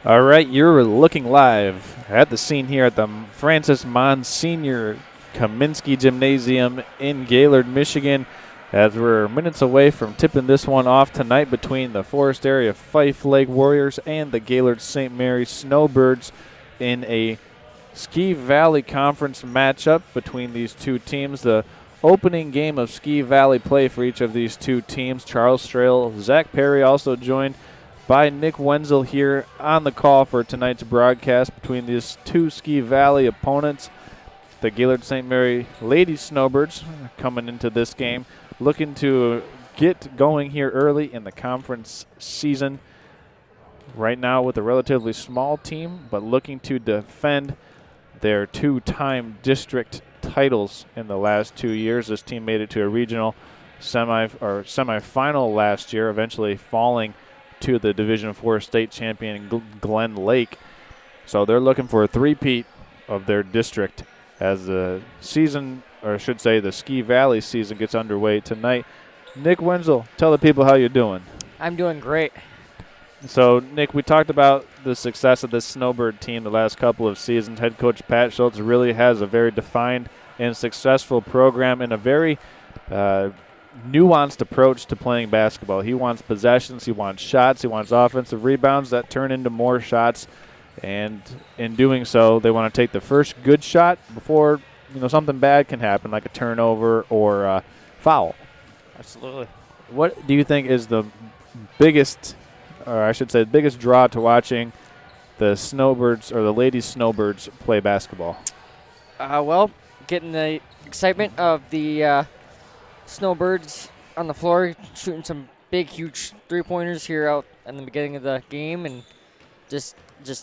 All right, you're looking live at the scene here at the Francis Monsignor Kaminsky Gymnasium in Gaylord, Michigan, as we're minutes away from tipping this one off tonight between the Forest Area Fife Lake Warriors and the Gaylord St. Mary Snowbirds in a Ski Valley Conference matchup between these two teams. The opening game of Ski Valley play for each of these two teams. Charles Strail, Zach Perry also joined by Nick Wenzel here on the call for tonight's broadcast between these two Ski Valley opponents. The Gaylord St. Mary Lady Snowbirds coming into this game, looking to get going here early in the conference season. Right now with a relatively small team, but looking to defend their two-time district titles in the last 2 years. This team made it to a regional semifinal last year, eventually falling to the Division IV state champion Glen Lake. So they're looking for a three-peat of their district as the season, or I should say the Ski Valley season, gets underway tonight. Nick Wenzel, tell the people how you're doing. I'm doing great. So, Nick, we talked about the success of this Snowbird team the last couple of seasons. Head coach Pat Schultz really has a very defined and successful program and a very nuanced approach to playing basketball. He wants possessions, he wants shots, he wants offensive rebounds that turn into more shots, and in doing so, they want to take the first good shot before something bad can happen, like a turnover or a foul. Absolutely. What do you think is the biggest, or I should say, the biggest draw to watching the Snowbirds or the ladies Snowbirds play basketball? Well, getting the excitement of the Snowbirds on the floor, shooting some big, huge three-pointers here out in the beginning of the game, and just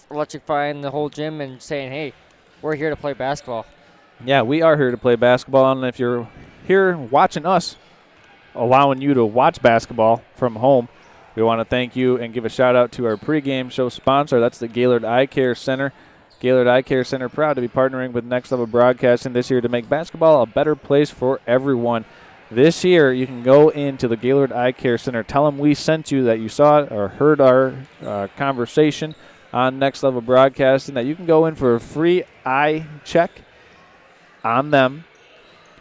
electrifying the whole gym and saying, hey, we're here to play basketball. Yeah, we are here to play basketball, and if you're here watching us, allowing you to watch basketball from home, we want to thank you and give a shout-out to our pregame show sponsor. That's the Gaylord Eye Care Center. Gaylord Eye Care Center proud to be partnering with Next Level Broadcasting this year to make basketball a better place for everyone. This year, you can go into the Gaylord Eye Care Center, tell them we sent you, that you saw it or heard our conversation on Next Level Broadcasting, that you can go in for a free eye check on them.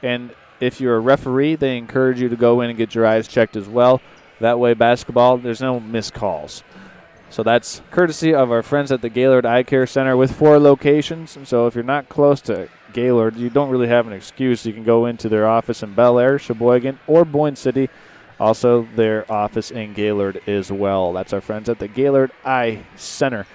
And if you're a referee, they encourage you to go in and get your eyes checked as well. That way, basketball, there's no missed calls. So that's courtesy of our friends at the Gaylord Eye Care Center with 4 locations. And so if you're not close to Gaylord, you don't really have an excuse. You can go into their office in Bel Air, Sheboygan, or Boyne City. Also, their office in Gaylord as well. That's our friends at the Gaylord Eye Center,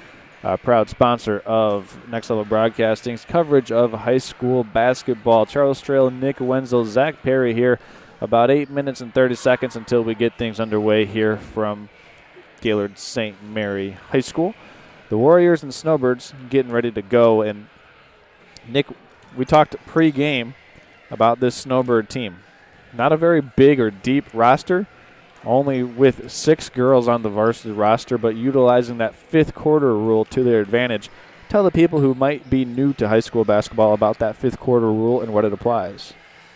proud sponsor of Next Level Broadcasting's coverage of high school basketball. Charles Strail, Nick Wenzel, Zach Perry here. About 8 minutes and 30 seconds until we get things underway here from Gaylord St. Mary High School. The Warriors and Snowbirds getting ready to go. And, Nick, we talked pre-game about this Snowbird team. Not a very big or deep roster, only with 6 girls on the varsity roster, but utilizing that fifth quarter rule to their advantage. Tell the people who might be new to high school basketball about that fifth quarter rule and what it applies.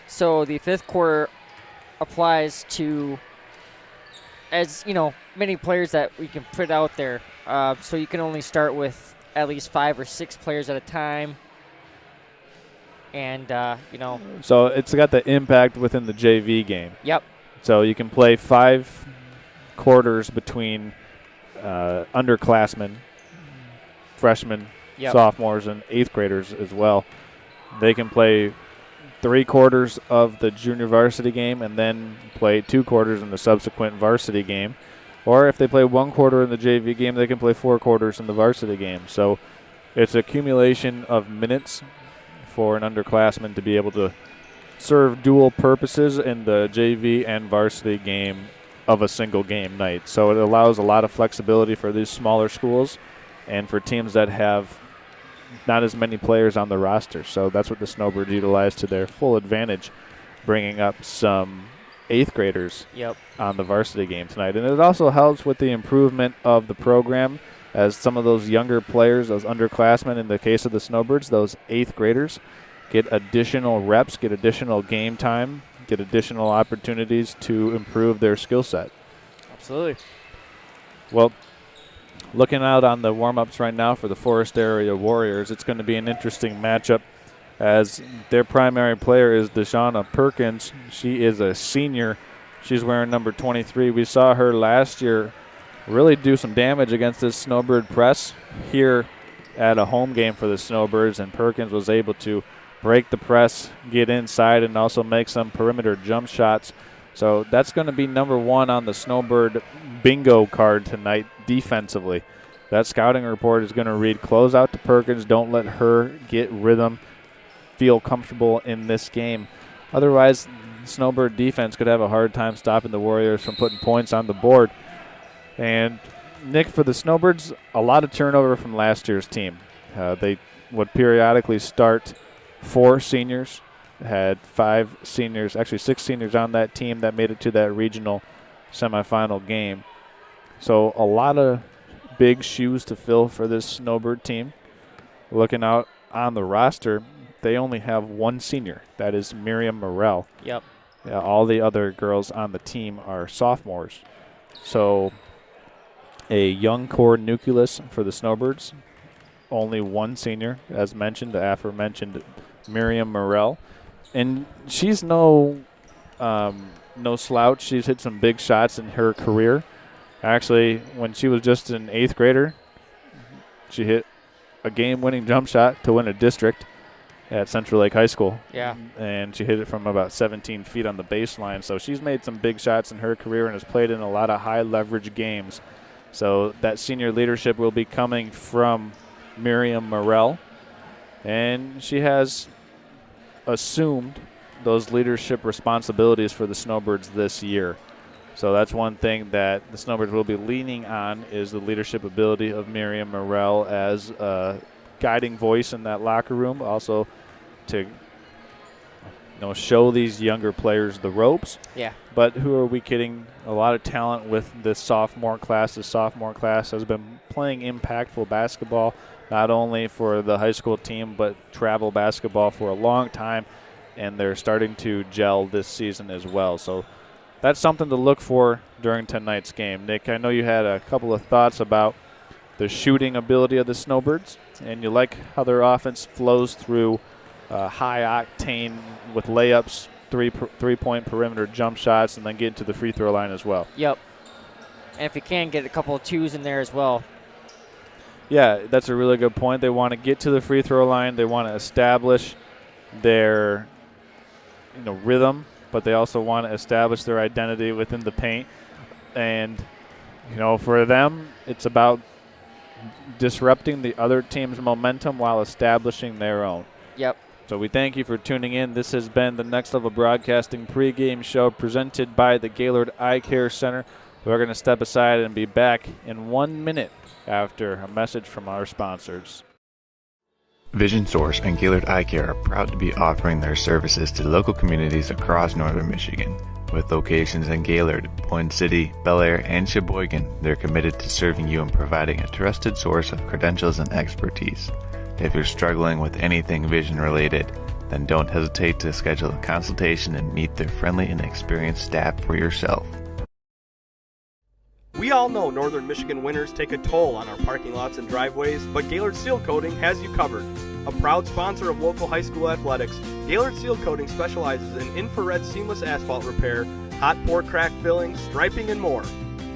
So the fifth quarter applies to, as many players that we can put out there. So you can only start with at least 5 or 6 players at a time. And, So it's got the impact within the JV game. Yep. So you can play 5 quarters between underclassmen, freshmen, sophomores, and 8th graders as well. They can play 3 quarters of the junior varsity game and then play 2 quarters in the subsequent varsity game. Or if they play 1 quarter in the JV game, they can play 4 quarters in the varsity game. So it's accumulation of minutes for an underclassman to be able to serve dual purposes in the JV and varsity game of a single game night. So it allows a lot of flexibility for these smaller schools and for teams that have not as many players on the roster. So that's what the Snowbirds utilize to their full advantage, bringing up some 8th graders on the varsity game tonight. And it also helps with the improvement of the program, as some of those younger players, those underclassmen in the case of the Snowbirds, those 8th graders, get additional reps, get additional game time, get additional opportunities to improve their skill set. Absolutely. Well, Looking out on the warm-ups right now for the Forest Area Warriors, it's going to be an interesting matchup as their primary player is Deshauna Perkins. She is a senior. She's wearing number 23. We saw her last year really do some damage against this Snowbird press here at a home game for the Snowbirds, and Perkins was able to break the press, get inside, and also make some perimeter jump shots. So that's going to be number one on the Snowbird bingo card tonight defensively. That scouting report is going to read, close out to Perkins, don't let her get rhythm, feel comfortable in this game. Otherwise, Snowbird defense could have a hard time stopping the Warriors from putting points on the board. And, Nick, for the Snowbirds, a lot of turnover from last year's team. They would periodically start 4 seniors, had 5 seniors, actually 6 seniors on that team that made it to that regional semifinal game. So a lot of big shoes to fill for this Snowbird team. Looking out on the roster, they only have 1 senior. That is Miriam Morrell. Yep. All the other girls on the team are sophomores. So a young core nucleus for the Snowbirds. Only 1 senior, as mentioned, the aforementioned Miriam Morrell. And she's no slouch. She's hit some big shots in her career. Actually, when she was just an 8th grader, she hit a game-winning jump shot to win a district at Central Lake High School. Yeah. And she hit it from about 17 feet on the baseline. So she's made some big shots in her career and has played in a lot of high-leverage games. So that senior leadership will be coming from Miriam Morrell. And she has assumed those leadership responsibilities for the Snowbirds this year. So that's one thing that the Snowbirds will be leaning on is the leadership ability of Miriam Morrell as a guiding voice in that locker room, also to show these younger players the ropes. Yeah. But who are we kidding? A lot of talent with this sophomore class. The sophomore class has been playing impactful basketball, not only for the high school team, but travel basketball for a long time, and they're starting to gel this season as well. So that's something to look for during tonight's game. Nick, I know you had a couple of thoughts about the shooting ability of the Snowbirds, and you like how their offense flows through high octane with layups, three-point perimeter jump shots, and then get to the free throw line as well. Yep. And if you can, get a couple of 2s in there as well. Yeah, that's a really good point. They want to get to the free throw line. They want to establish their rhythm, but they also want to establish their identity within the paint. And, for them, it's about disrupting the other team's momentum while establishing their own. Yep. So we thank you for tuning in. This has been the Next Level Broadcasting pregame show presented by the Gaylord Eye Care Center. We're going to step aside and be back in 1 minute after a message from our sponsors. Vision Source and Gaylord Eye Care are proud to be offering their services to local communities across northern Michigan. With locations in Gaylord, Boyne City, Bel Air, and Sheboygan, they're committed to serving you and providing a trusted source of credentials and expertise. If you're struggling with anything vision related, then don't hesitate to schedule a consultation and meet their friendly and experienced staff for yourself. We all know northern Michigan winters take a toll on our parking lots and driveways, but Gaylord Seal Coating has you covered. A proud sponsor of local high school athletics, Gaylord Seal Coating specializes in infrared seamless asphalt repair, hot pour crack filling, striping, and more.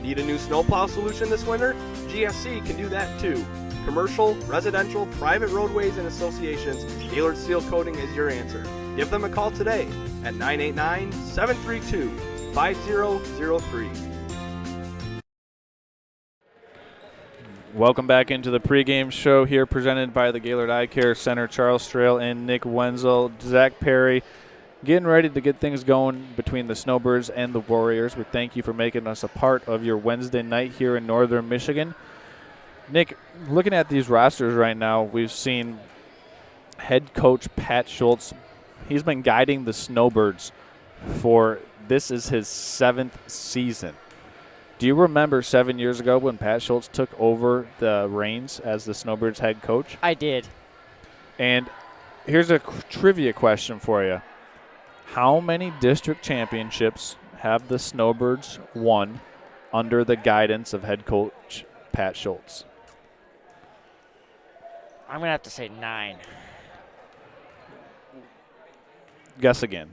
Need a new snowplow solution this winter? GSC can do that too. Commercial, residential, private roadways, and associations, Gaylord Seal Coating is your answer. Give them a call today at 989-732-5003. Welcome back into the pregame show here presented by the Gaylord Eye Care Center. Charles Strail and Nick Wenzel, Zach Perry, getting ready to get things going between the Snowbirds and the Warriors. We thank you for making us a part of your Wednesday night here in northern Michigan. Nick, looking at these rosters right now, we've seen head coach Pat Schultz. He's been guiding the Snowbirds for this is his 7th season. Do you remember 7 years ago when Pat Schultz took over the reins as the Snowbirds head coach? I did. And here's a trivia question for you. How many district championships have the Snowbirds won under the guidance of head coach Pat Schultz? I'm going to have to say 9. Guess again.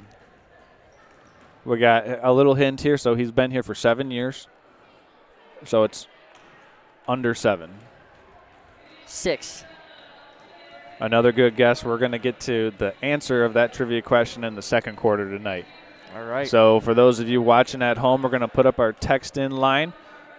We got a little hint here. So he's been here for 7 years. So it's under 7. 6. Another good guess. We're going to get to the answer of that trivia question in the second quarter tonight. All right. So for those of you watching at home, we're going to put up our text-in line.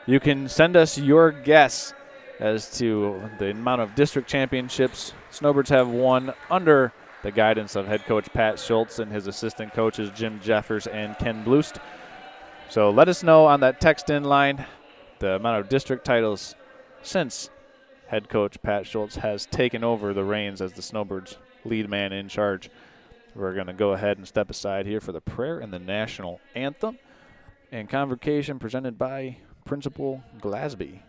You can send us your guess as to the amount of district championships Snowbirds have won under the guidance of head coach Pat Schultz and his assistant coaches Jim Jeffers and Ken Blust. So let us know on that text-in line the amount of district titles since head coach Pat Schultz has taken over the reins as the Snowbirds lead man in charge. We're going to go ahead and step aside here for the prayer and the national anthem and convocation presented by Principal Glasby.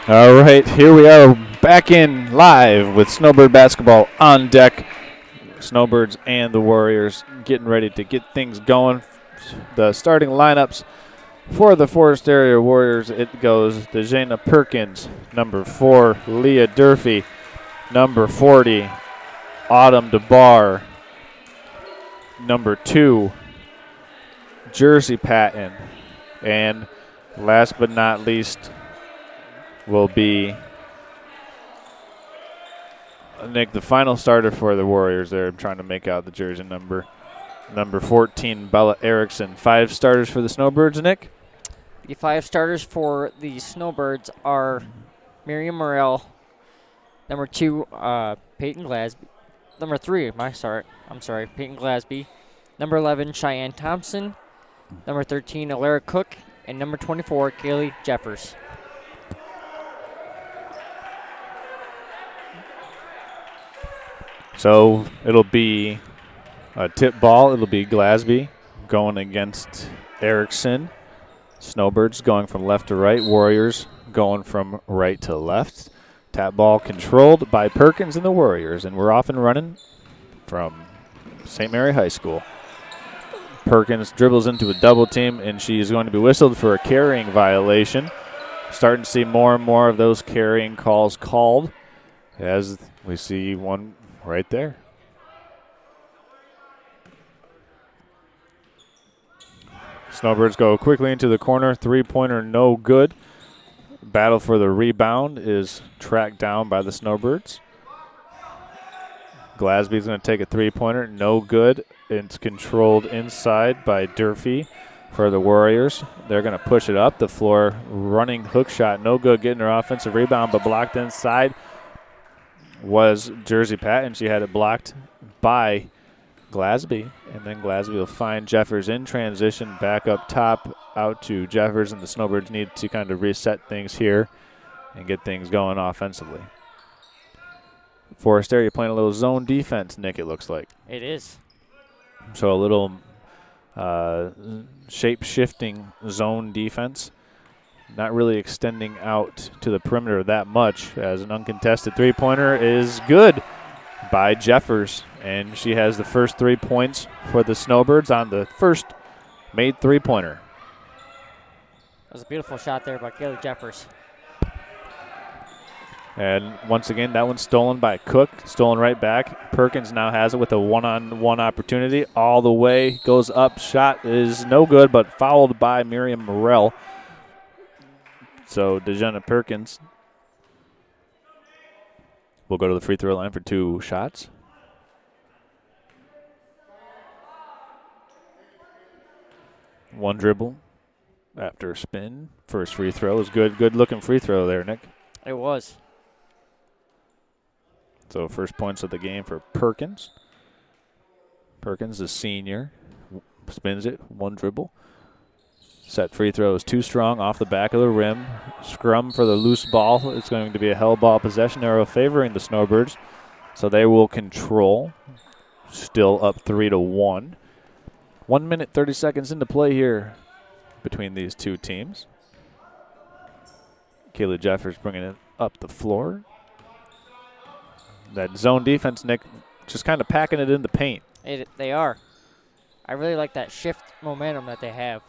All right, here we are back in live with Snowbird basketball on deck. Snowbirds and the Warriors getting ready to get things going. The starting lineups for the Forest Area Warriors, it goes Dejana Perkins, number 4, Leah Durfee, number 40, Autumn DeBar, number 2, Jersey Patton, and last but not least will be Nick, the final starter for the Warriors there. I'm trying to make out the jersey number. Number 14, Bella Erickson. 5 starters for the Snowbirds, Nick? The 5 starters for the Snowbirds are Miriam Morrell, number 2, Peyton Glasby. Number 3, Peyton Glasby. Number 11, Cheyenne Thompson. Number 13, Alara Cook. And number 24, Kaylee Jeffers. So it'll be a tip ball. It'll be Glasby going against Erickson. Snowbirds going from left to right. Warriors going from right to left. Tap ball controlled by Perkins and the Warriors. And we're off and running from St. Mary High School. Perkins dribbles into a double team, and she is going to be whistled for a carrying violation. Starting to see more and more of those carrying calls called as we see one right there. Snowbirds go quickly into the corner. 3-pointer no good. Battle for the rebound is tracked down by the Snowbirds. Glasby's going to take a three-pointer. No good. It's controlled inside by Durfee for the Warriors. They're going to push it up the floor. Running hook shot. No good getting her offensive rebound, but blocked inside was Jersey Patton. She had it blocked by Glasby. And then Glasby will find Jeffers in transition back up top out to Jeffers. And the Snowbirds need to kind of reset things here and get things going offensively. Forest area playing a little zone defense, Nick, it looks like. It is. So a little shape-shifting zone defense. Not really extending out to the perimeter that much, as an uncontested three-pointer is good by Jeffers. And she has the first 3 points for the Snowbirds on the first made three-pointer. That was a beautiful shot there by Kaylee Jeffers. And once again, that one's stolen by Cook, stolen right back. Perkins now has it with a one-on-one opportunity. All the way, goes up, shot is no good, but fouled by Miriam Morell. So DeJenna Perkins will go to the free throw line for 2 shots. One dribble after a spin. First free throw is good. Good looking free throw there, Nick. It was. So first points of the game for Perkins. Perkins, the senior, spins it, one dribble. Set free throw is too strong off the back of the rim. Scrum for the loose ball. It's going to be a held ball possession arrow favoring the Snowbirds. So they will control. Still up 3-1. 1 minute, 30 seconds into play here between these two teams. Kayla Jeffers bringing it up the floor. That zone defense, Nick, just kind of packing it in the paint. They are. I really like that shift momentum that they have.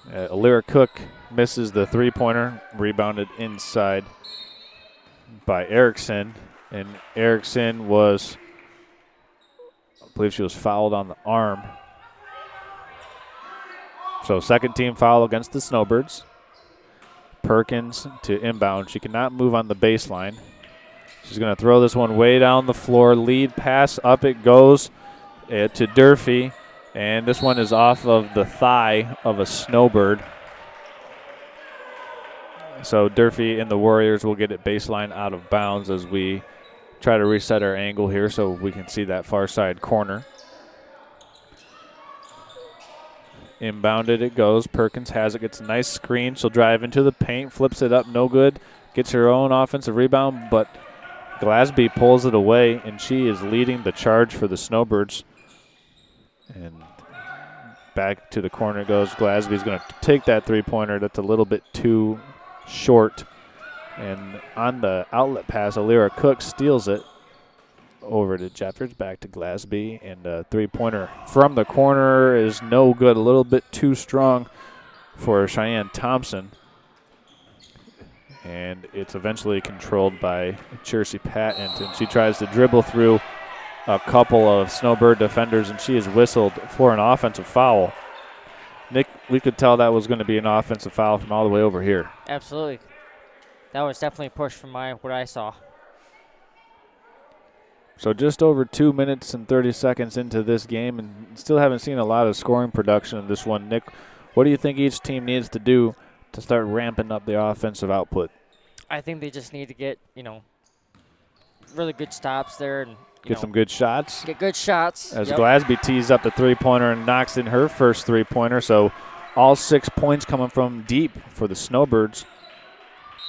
Alira Cook misses the three-pointer, rebounded inside by Erickson. And Erickson was, I believe she was fouled on the arm. So second team foul against the Snowbirds. Perkins to inbound. She cannot move on the baseline. She's going to throw this one way down the floor. Lead pass, up it goes to Durfee. And this one is off of the thigh of a Snowbird. So Durfee and the Warriors will get it baseline out of bounds as we try to reset our angle here so we can see that far side corner. Inbounded it goes. Perkins has it, gets a nice screen. She'll drive into the paint, flips it up, no good. Gets her own offensive rebound, but Glasby pulls it away, and she is leading the charge for the Snowbirds. And back to the corner goes. Glasby's going to take that three-pointer. That's a little bit too short. And on the outlet pass, Alira Cook steals it over to Jeffers, back to Glasby. And a three-pointer from the corner is no good. A little bit too strong for Cheyenne Thompson. And it's eventually controlled by Jersey Patton. And she tries to dribble through a couple of Snowbird defenders, and she is whistled for an offensive foul. Nick, we could tell that was going to be an offensive foul from all the way over here. Absolutely. That was definitely pushed from what I saw. So just over 2 minutes and 30 seconds into this game, and still haven't seen a lot of scoring production in this one. Nick, what do you think each team needs to do to start ramping up the offensive output? I think they just need to get, really good stops there and get some good shots. Get good shots. As Glasby tees up the three-pointer and knocks in her first three-pointer. So all 6 points coming from deep for the Snowbirds.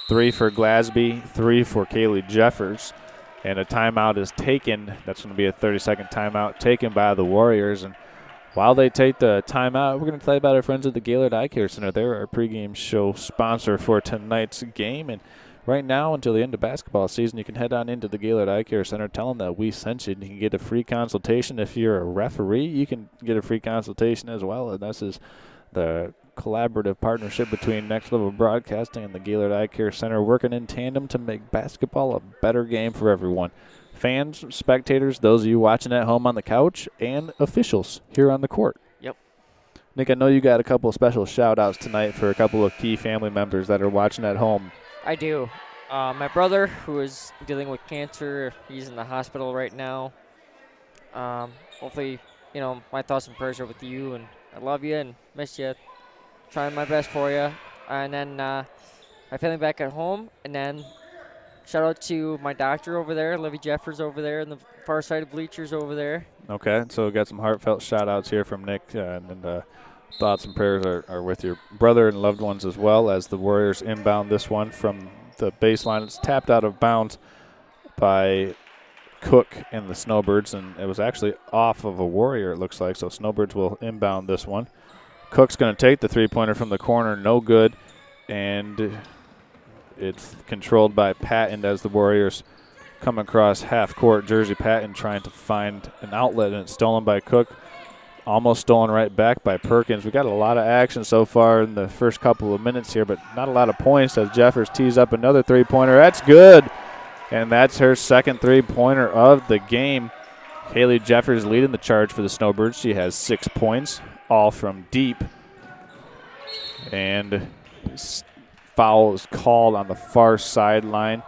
3 for Glasby, 3 for Kaylee Jeffers. And a timeout is taken. That's going to be a 30-second timeout taken by the Warriors. And while they take the timeout, we're going to tell you about our friends at the Gaylord Eye Care Center. They're our pregame show sponsor for tonight's game. And right now, until the end of basketball season, you can head on into the Gaylord Eye Care Center, tell them that we sent you, and you can get a free consultation. If you're a referee, you can get a free consultation as well. And this is the collaborative partnership between Next Level Broadcasting and the Gaylord Eye Care Center, working in tandem to make basketball a better game for everyone. Fans, spectators, those of you watching at home on the couch, and officials here on the court. Yep. Nick, I know you got a couple of special shout-outs tonight for a couple of key family members that are watching at home. I do. My brother, who is dealing with cancer, he's in the hospital right now. Hopefully, my thoughts and prayers are with you, and I love you and miss you. Trying my best for you. And then my family back at home, and then shout out to my doctor over there, Livy Jeffers over there, in the far side of bleachers over there. Okay, so we got some heartfelt shout-outs here from Nick, and thoughts and prayers are with your brother and loved ones as well as the Warriors inbound this one from the baseline. It's tapped out of bounds by Cook and the Snowbirds, and it was actually off of a Warrior, it looks like, so Snowbirds will inbound this one. Cook's going to take the three-pointer from the corner, no good, and it's controlled by Patton as the Warriors come across half court. Jersey Patton trying to find an outlet, and it's stolen by Cook. Almost stolen right back by Perkins. We got a lot of action so far in the first couple of minutes here, but not a lot of points as Jeffers tees up another three-pointer. That's good, and that's her second three-pointer of the game. Haley Jeffers leading the charge for the Snowbirds. She has 6 points, all from deep. And foul is called on the far sideline,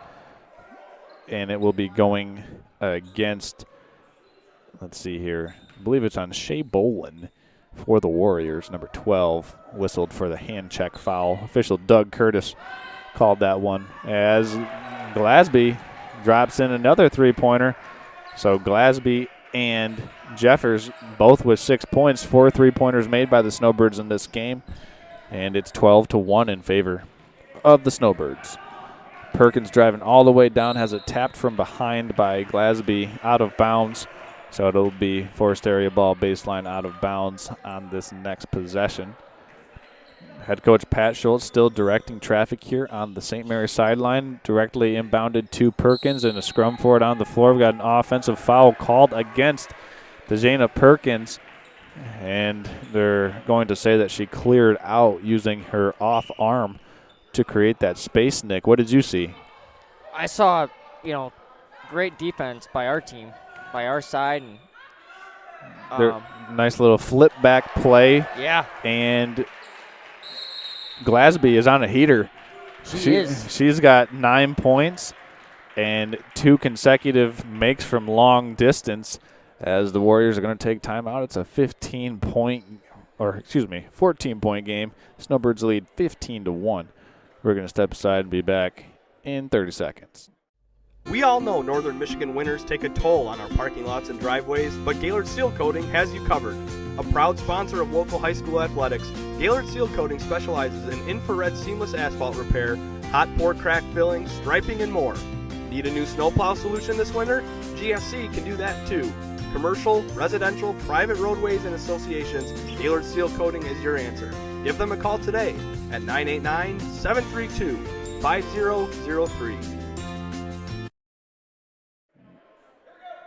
and it will be going against, let's see here, I believe it's on Shea Bolin for the Warriors. Number 12 whistled for the hand check foul. Official Doug Curtis called that one as Glasby drops in another three-pointer. So Glasby and Jeffers both with 6 points, 4 three-pointers made by the Snowbirds in this game, and it's 12-1 in favor of the Snowbirds. Perkins driving all the way down, has it tapped from behind by Glasby out of bounds. So it'll be forced area ball baseline out of bounds on this next possession. Head coach Pat Schultz still directing traffic here on the St. Mary sideline. Directly inbounded to Perkins and a scrum for it on the floor. We've got an offensive foul called against Dejana Perkins. And they're going to say that she cleared out using her off arm to create that space. Nick, what did you see? I saw, great defense by our team, by our side. And nice little flip back play. Yeah. And Glasby is on a heater. She is. She's got 9 points and 2 consecutive makes from long distance as the Warriors are going to take time out. It's a 14-point game. Snowbirds lead 15-1. We're going to step aside and be back in 30 seconds. We all know northern Michigan winters take a toll on our parking lots and driveways, but Gaylord Seal Coating has you covered. A proud sponsor of local high school athletics, Gaylord Seal Coating specializes in infrared seamless asphalt repair, hot pour crack filling, striping, and more. Need a new snowplow solution this winter? GSC can do that too. Commercial, residential, private roadways, and associations, Gaylord Seal Coating is your answer. Give them a call today at 989-732-5003.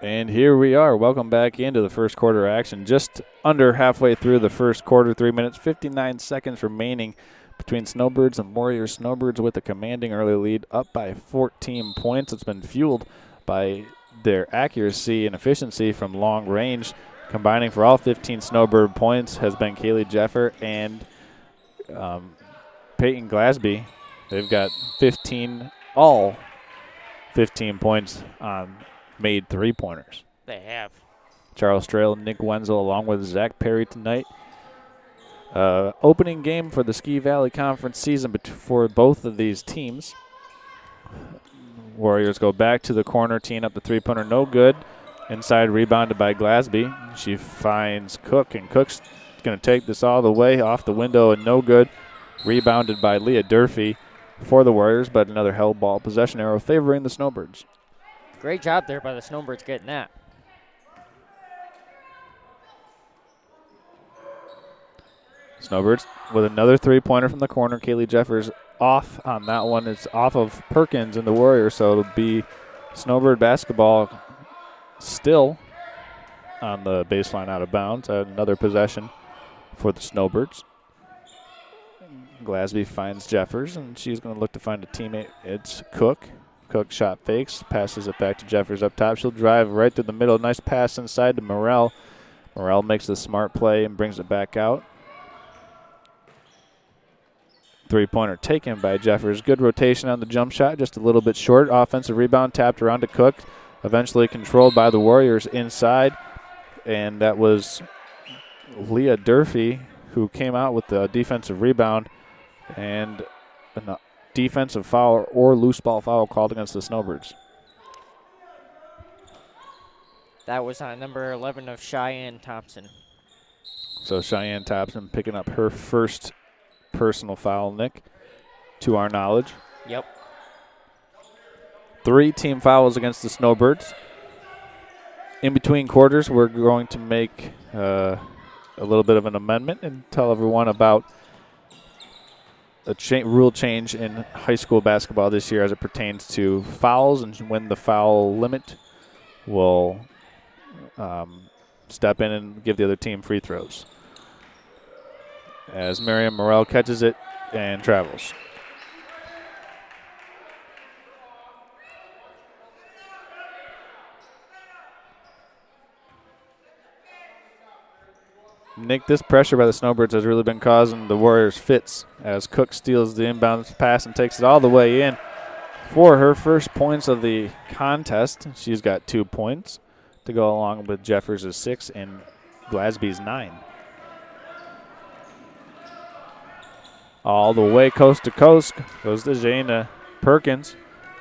And here we are. Welcome back into the first quarter action. Just under halfway through the first quarter, 3 minutes, 59 seconds remaining between Snowbirds and Warriors. Snowbirds with a commanding early lead, up by 14 points. It's been fueled by their accuracy and efficiency from long range. Combining for all 15 Snowbird points has been Kaylee Jeffer and Peyton Glasby. They've got 15 points on made three-pointers. They have. Charles Trail and Nick Wenzel along with Zach Perry tonight. Opening game for the Ski Valley Conference season for both of these teams. Warriors go back to the corner, teeing up the three-pointer, no good. Inside, rebounded by Glasby. She finds Cook, and Cook's going to take this all the way off the window and no good. Rebounded by Leah Durfee for the Warriors, but another held ball possession arrow favoring the Snowbirds. Great job there by the Snowbirds getting that. Snowbirds with another three-pointer from the corner. Kaylee Jeffers off on that one. It's off of Perkins and the Warriors, so it'll be Snowbird basketball still on the baseline out of bounds. Another possession for the Snowbirds. Glasby finds Jeffers, and she's going to look to find a teammate. It's Cook. Cook shot fakes, passes it back to Jeffers up top. She'll drive right through the middle. Nice pass inside to Morrell. Morrell makes the smart play and brings it back out. Three-pointer taken by Jeffers. Good rotation on the jump shot, just a little bit short. Offensive rebound tapped around to Cook. Eventually controlled by the Warriors inside. And that was Leah Durfee who came out with the defensive rebound. And a defensive foul or loose ball foul called against the Snowbirds. That was on number 11 of Cheyenne Thompson. So Cheyenne Thompson picking up her first personal foul, Nick, to our knowledge. Yep. 3 team fouls against the Snowbirds. In between quarters, we're going to make a little bit of an amendment and tell everyone about a rule change in high school basketball this year as it pertains to fouls, and when the foul limit will step in and give the other team free throws. As Miriam Morrell catches it and travels. Nick, this pressure by the Snowbirds has really been causing the Warriors fits as Cook steals the inbound pass and takes it all the way in for her first points of the contest. She's got 2 points to go along with Jeffers' 6 and Glasby's 9. All the way coast to coast goes to Jana Perkins,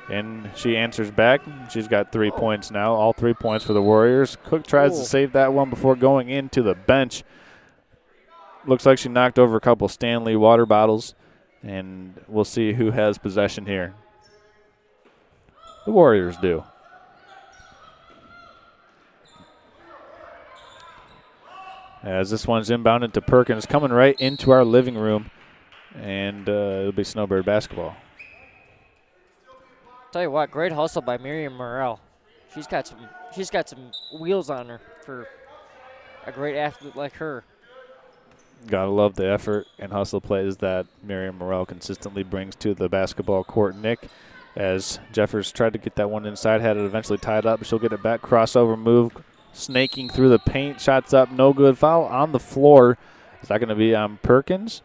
and she answers back. She's got 3 points now, all 3 points for the Warriors. Cook tries to save that one before going into the bench. Looks like she knocked over a couple Stanley water bottles, and we'll see who has possession here. The Warriors do. As this one's inbounded to Perkins, coming right into our living room, and it'll be Snowbird basketball. Tell you what, great hustle by Miriam Morrell. She's got some wheels on her for a great athlete like her. Gotta love the effort and hustle plays that Miriam Morrell consistently brings to the basketball court, Nick. As Jeffers tried to get that one inside, had it eventually tied up. She'll get it back, crossover move, snaking through the paint, shots up, no good. Foul on the floor. Is that going to be on Perkins?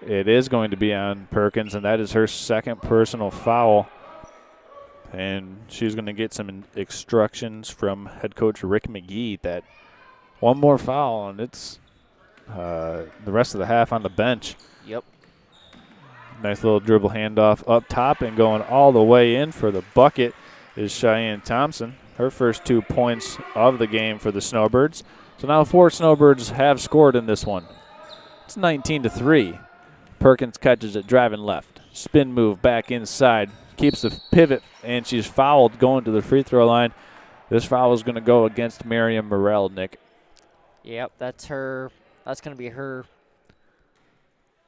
It is going to be on Perkins, and that is her second personal foul. And she's going to get some instructions from head coach Rick McGee that one more foul, and it's the rest of the half on the bench. Yep. Nice little dribble handoff up top, and going all the way in for the bucket is Cheyenne Thompson. Her first 2 points of the game for the Snowbirds. So now 4 Snowbirds have scored in this one. It's 19-3. Perkins catches it driving left. Spin move back inside. Keeps the pivot, and she's fouled going to the free throw line. This foul is going to go against Miriam Morrell, Nick. Yep, that's her. That's going to be her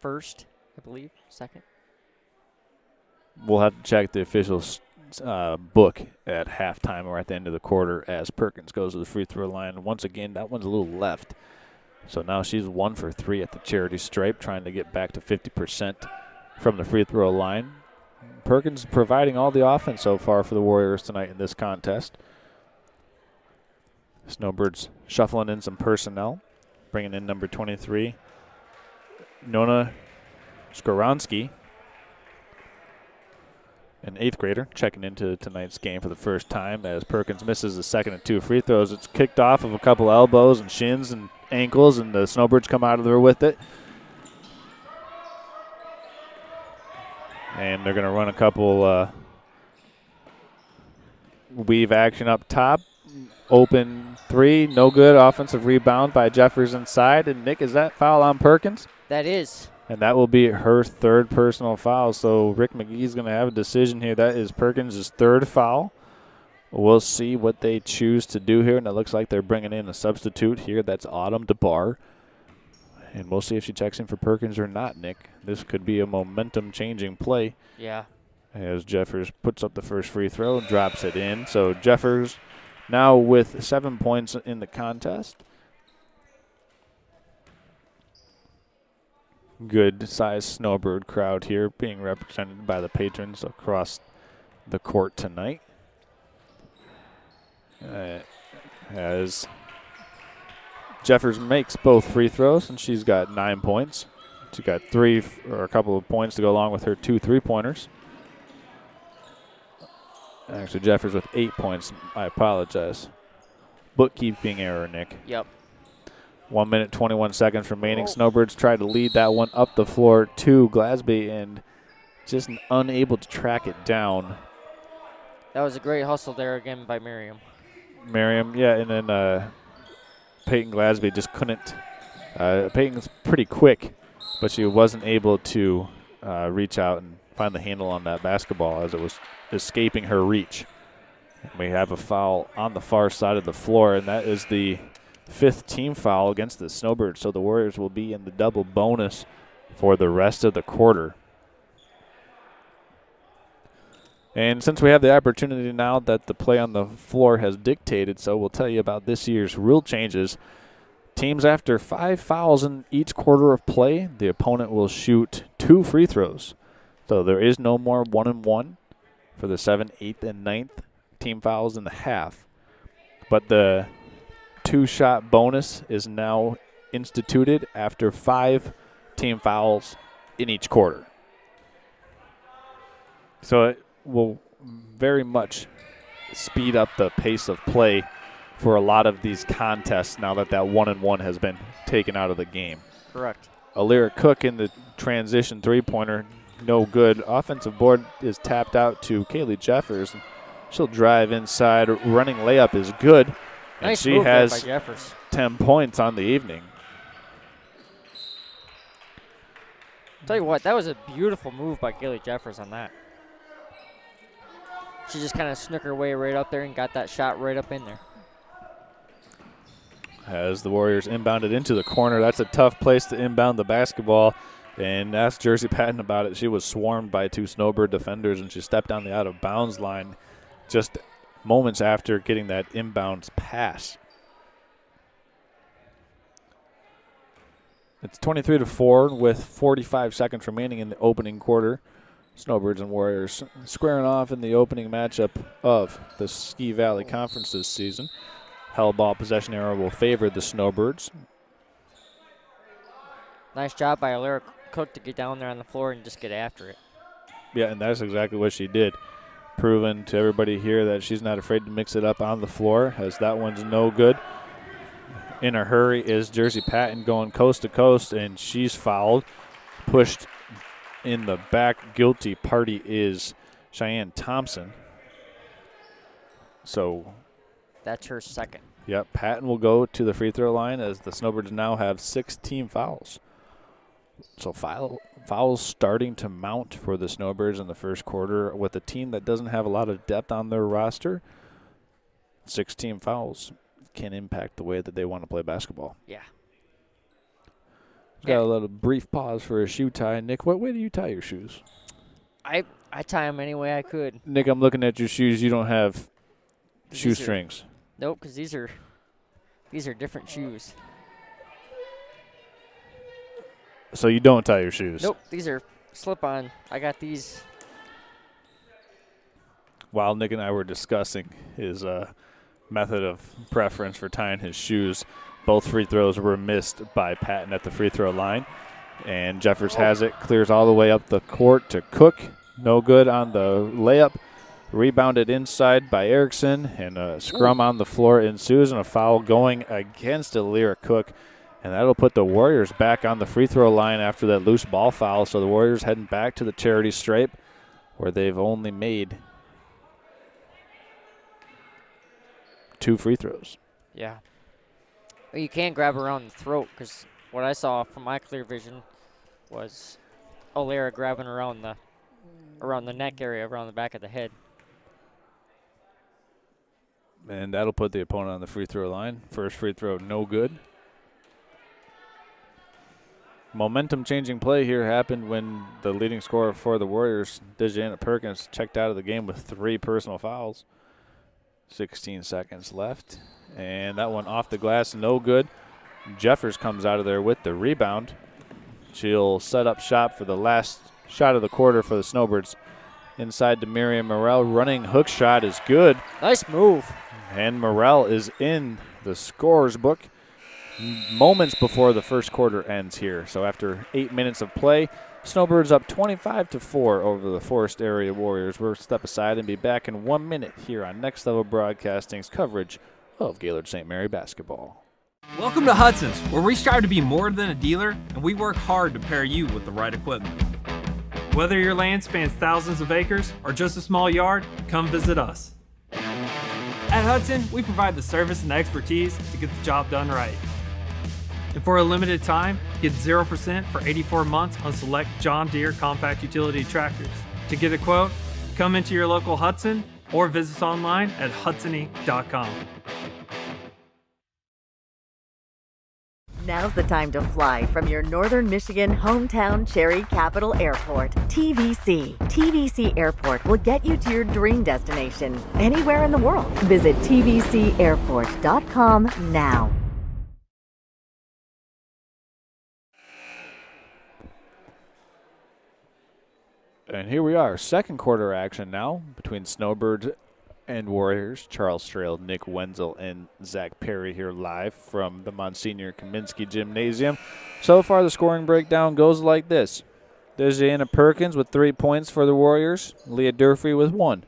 first, I believe, second. We'll have to check the official book at halftime or at the end of the quarter as Perkins goes to the free throw line. Once again, that one's a little left. So now she's 1 for 3 at the charity stripe, trying to get back to 50% from the free throw line. Perkins providing all the offense so far for the Warriors tonight in this contest. Snowbirds shuffling in some personnel, bringing in number 23, Nona Skoronski, an 8th grader, checking into tonight's game for the first time as Perkins misses the second of 2 free throws. It's kicked off of a couple elbows and shins and ankles, and the Snowbirds come out of there with it. And they're going to run a couple weave action up top. Open 3, no good. Offensive rebound by Jeffers inside. And, Nick, is that foul on Perkins? That is. And that will be her 3rd personal foul. So Rick McGee's going to have a decision here. That is Perkins' 3rd foul. We'll see what they choose to do here. And it looks like they're bringing in a substitute here. That's Autumn DeBar. And we'll see if she checks in for Perkins or not, Nick. This could be a momentum-changing play. Yeah. As Jeffers puts up the first free throw and drops it in. So Jeffers now with 7 points in the contest. Good-sized Snowbird crowd here being represented by the patrons across the court tonight. As Jeffers makes both free throws, and she's got 9 points She got a couple of points to go along with her 2 3-pointers. Actually, Jeffers with 8 points. I apologize. Bookkeeping error, Nick. Yep. 1 minute, 21 seconds remaining. Snowbirds tried to lead that one up the floor to Glasby and just unable to track it down. That was a great hustle there again by Miriam. Yeah, and then Peyton Glasby just couldn't. Peyton's pretty quick, but she wasn't able to reach out and find the handle on that basketball as it was escaping her reach. And we have a foul on the far side of the floor, and that is the 5th team foul against the Snowbirds. So the Warriors will be in the double bonus for the rest of the quarter. And since we have the opportunity now that the play on the floor has dictated, so we'll tell you about this year's rule changes. Teams after 5 fouls in each quarter of play, the opponent will shoot 2 free throws. So there is no more 1-and-1 for the 7th, 8th, and 9th team fouls in the half. But the 2-shot bonus is now instituted after 5 team fouls in each quarter. So it will very much speed up the pace of play for a lot of these contests now that 1-and-1 has been taken out of the game. Correct. Alira Cook in the transition 3-pointer, no good. Offensive board is tapped out to Kaylee Jeffers. She'll drive inside. Running layup is good. And Nice she move there has by Jeffers. 10 points on the evening. Tell you what, that was a beautiful move by Gilly Jeffers on that. She just kind of snuck her way right up there and got that shot right up in there. As the Warriors inbounded into the corner, that's a tough place to inbound the basketball. And ask Jersey Patton about it. She was swarmed by 2 Snowbird defenders, and she stepped down the out-of-bounds line just moments after getting that inbounds pass. It's 23-4 with 45 seconds remaining in the opening quarter. Snowbirds and Warriors squaring off in the opening matchup of the Ski Valley Conference this season. Hell ball possession arrow will favor the Snowbirds. Nice job by Alira Cook to get down there on the floor and just get after it. Yeah, and that's exactly what she did. Proving to everybody here that she's not afraid to mix it up on the floor, as that one's no good. In a hurry is Jersey Patton going coast to coast, and she's fouled. Pushed in the back. Guilty party is Cheyenne Thompson. So that's her 2nd. Yep, Patton will go to the free throw line as the Snowbirds now have 6 team fouls. So fouls starting to mount for the Snowbirds in the first quarter with a team that doesn't have a lot of depth on their roster. 6 team fouls can impact the way that they want to play basketball. Yeah. Got a little brief pause for a shoe tie. Nick, what way do you tie your shoes? I tie them any way I could. Nick, I'm looking at your shoes. You don't have shoestrings. Nope, because these are different shoes. So you don't tie your shoes? Nope, these are slip-on. I got these. While Nick and I were discussing his method of preference for tying his shoes, both free throws were missed by Patton at the free throw line. And Jeffers has it, clears all the way up the court to Cook. No good on the layup. Rebounded inside by Erickson, and a scrum on the floor ensues, and a foul going against Alira Cook. And that'll put the Warriors back on the free throw line after that loose ball foul. So the Warriors heading back to the charity stripe where they've only made 2 free throws. Yeah. Well, you can't grab around the throat because what I saw from my clear vision was Alira grabbing around the neck area, around the back of the head. And that'll put the opponent on the free throw line. First free throw, no good. Momentum-changing play here happened when the leading scorer for the Warriors, Dejanna Perkins, checked out of the game with 3 personal fouls. 16 seconds left. And that one off the glass, no good. Jeffers comes out of there with the rebound. She'll set up shop for the last shot of the quarter for the Snowbirds. Inside to Miriam Morrell. Running hook shot is good. Nice move. And Morrell is in the scorer's book. moments before the first quarter ends here. So after 8 minutes of play, Snowbirds up 25-4 over the Forest Area Warriors. We'll step aside and be back in 1 minute here on Next Level Broadcasting's coverage of Gaylord St. Mary basketball. Welcome to Hudson's, where we strive to be more than a dealer, and we work hard to pair you with the right equipment. Whether your land spans thousands of acres or just a small yard, come visit us. At Hudson, we provide the service and expertise to get the job done right. And for a limited time, get 0% for 84 months on select John Deere compact utility tractors. To get a quote, come into your local Hudson or visit us online at hudsony.com. Now's the time to fly from your Northern Michigan hometown Cherry Capital Airport, TVC. TVC Airport will get you to your dream destination anywhere in the world. Visit tvcairport.com now. And here we are, second quarter action now between Snowbirds and Warriors. Charles Trail, Nick Wenzel, and Zach Perry here live from the Monsignor Kaminsky Gymnasium. So far, the scoring breakdown goes like this. There's Anna Perkins with 3 points for the Warriors. Leah Durfee with 1.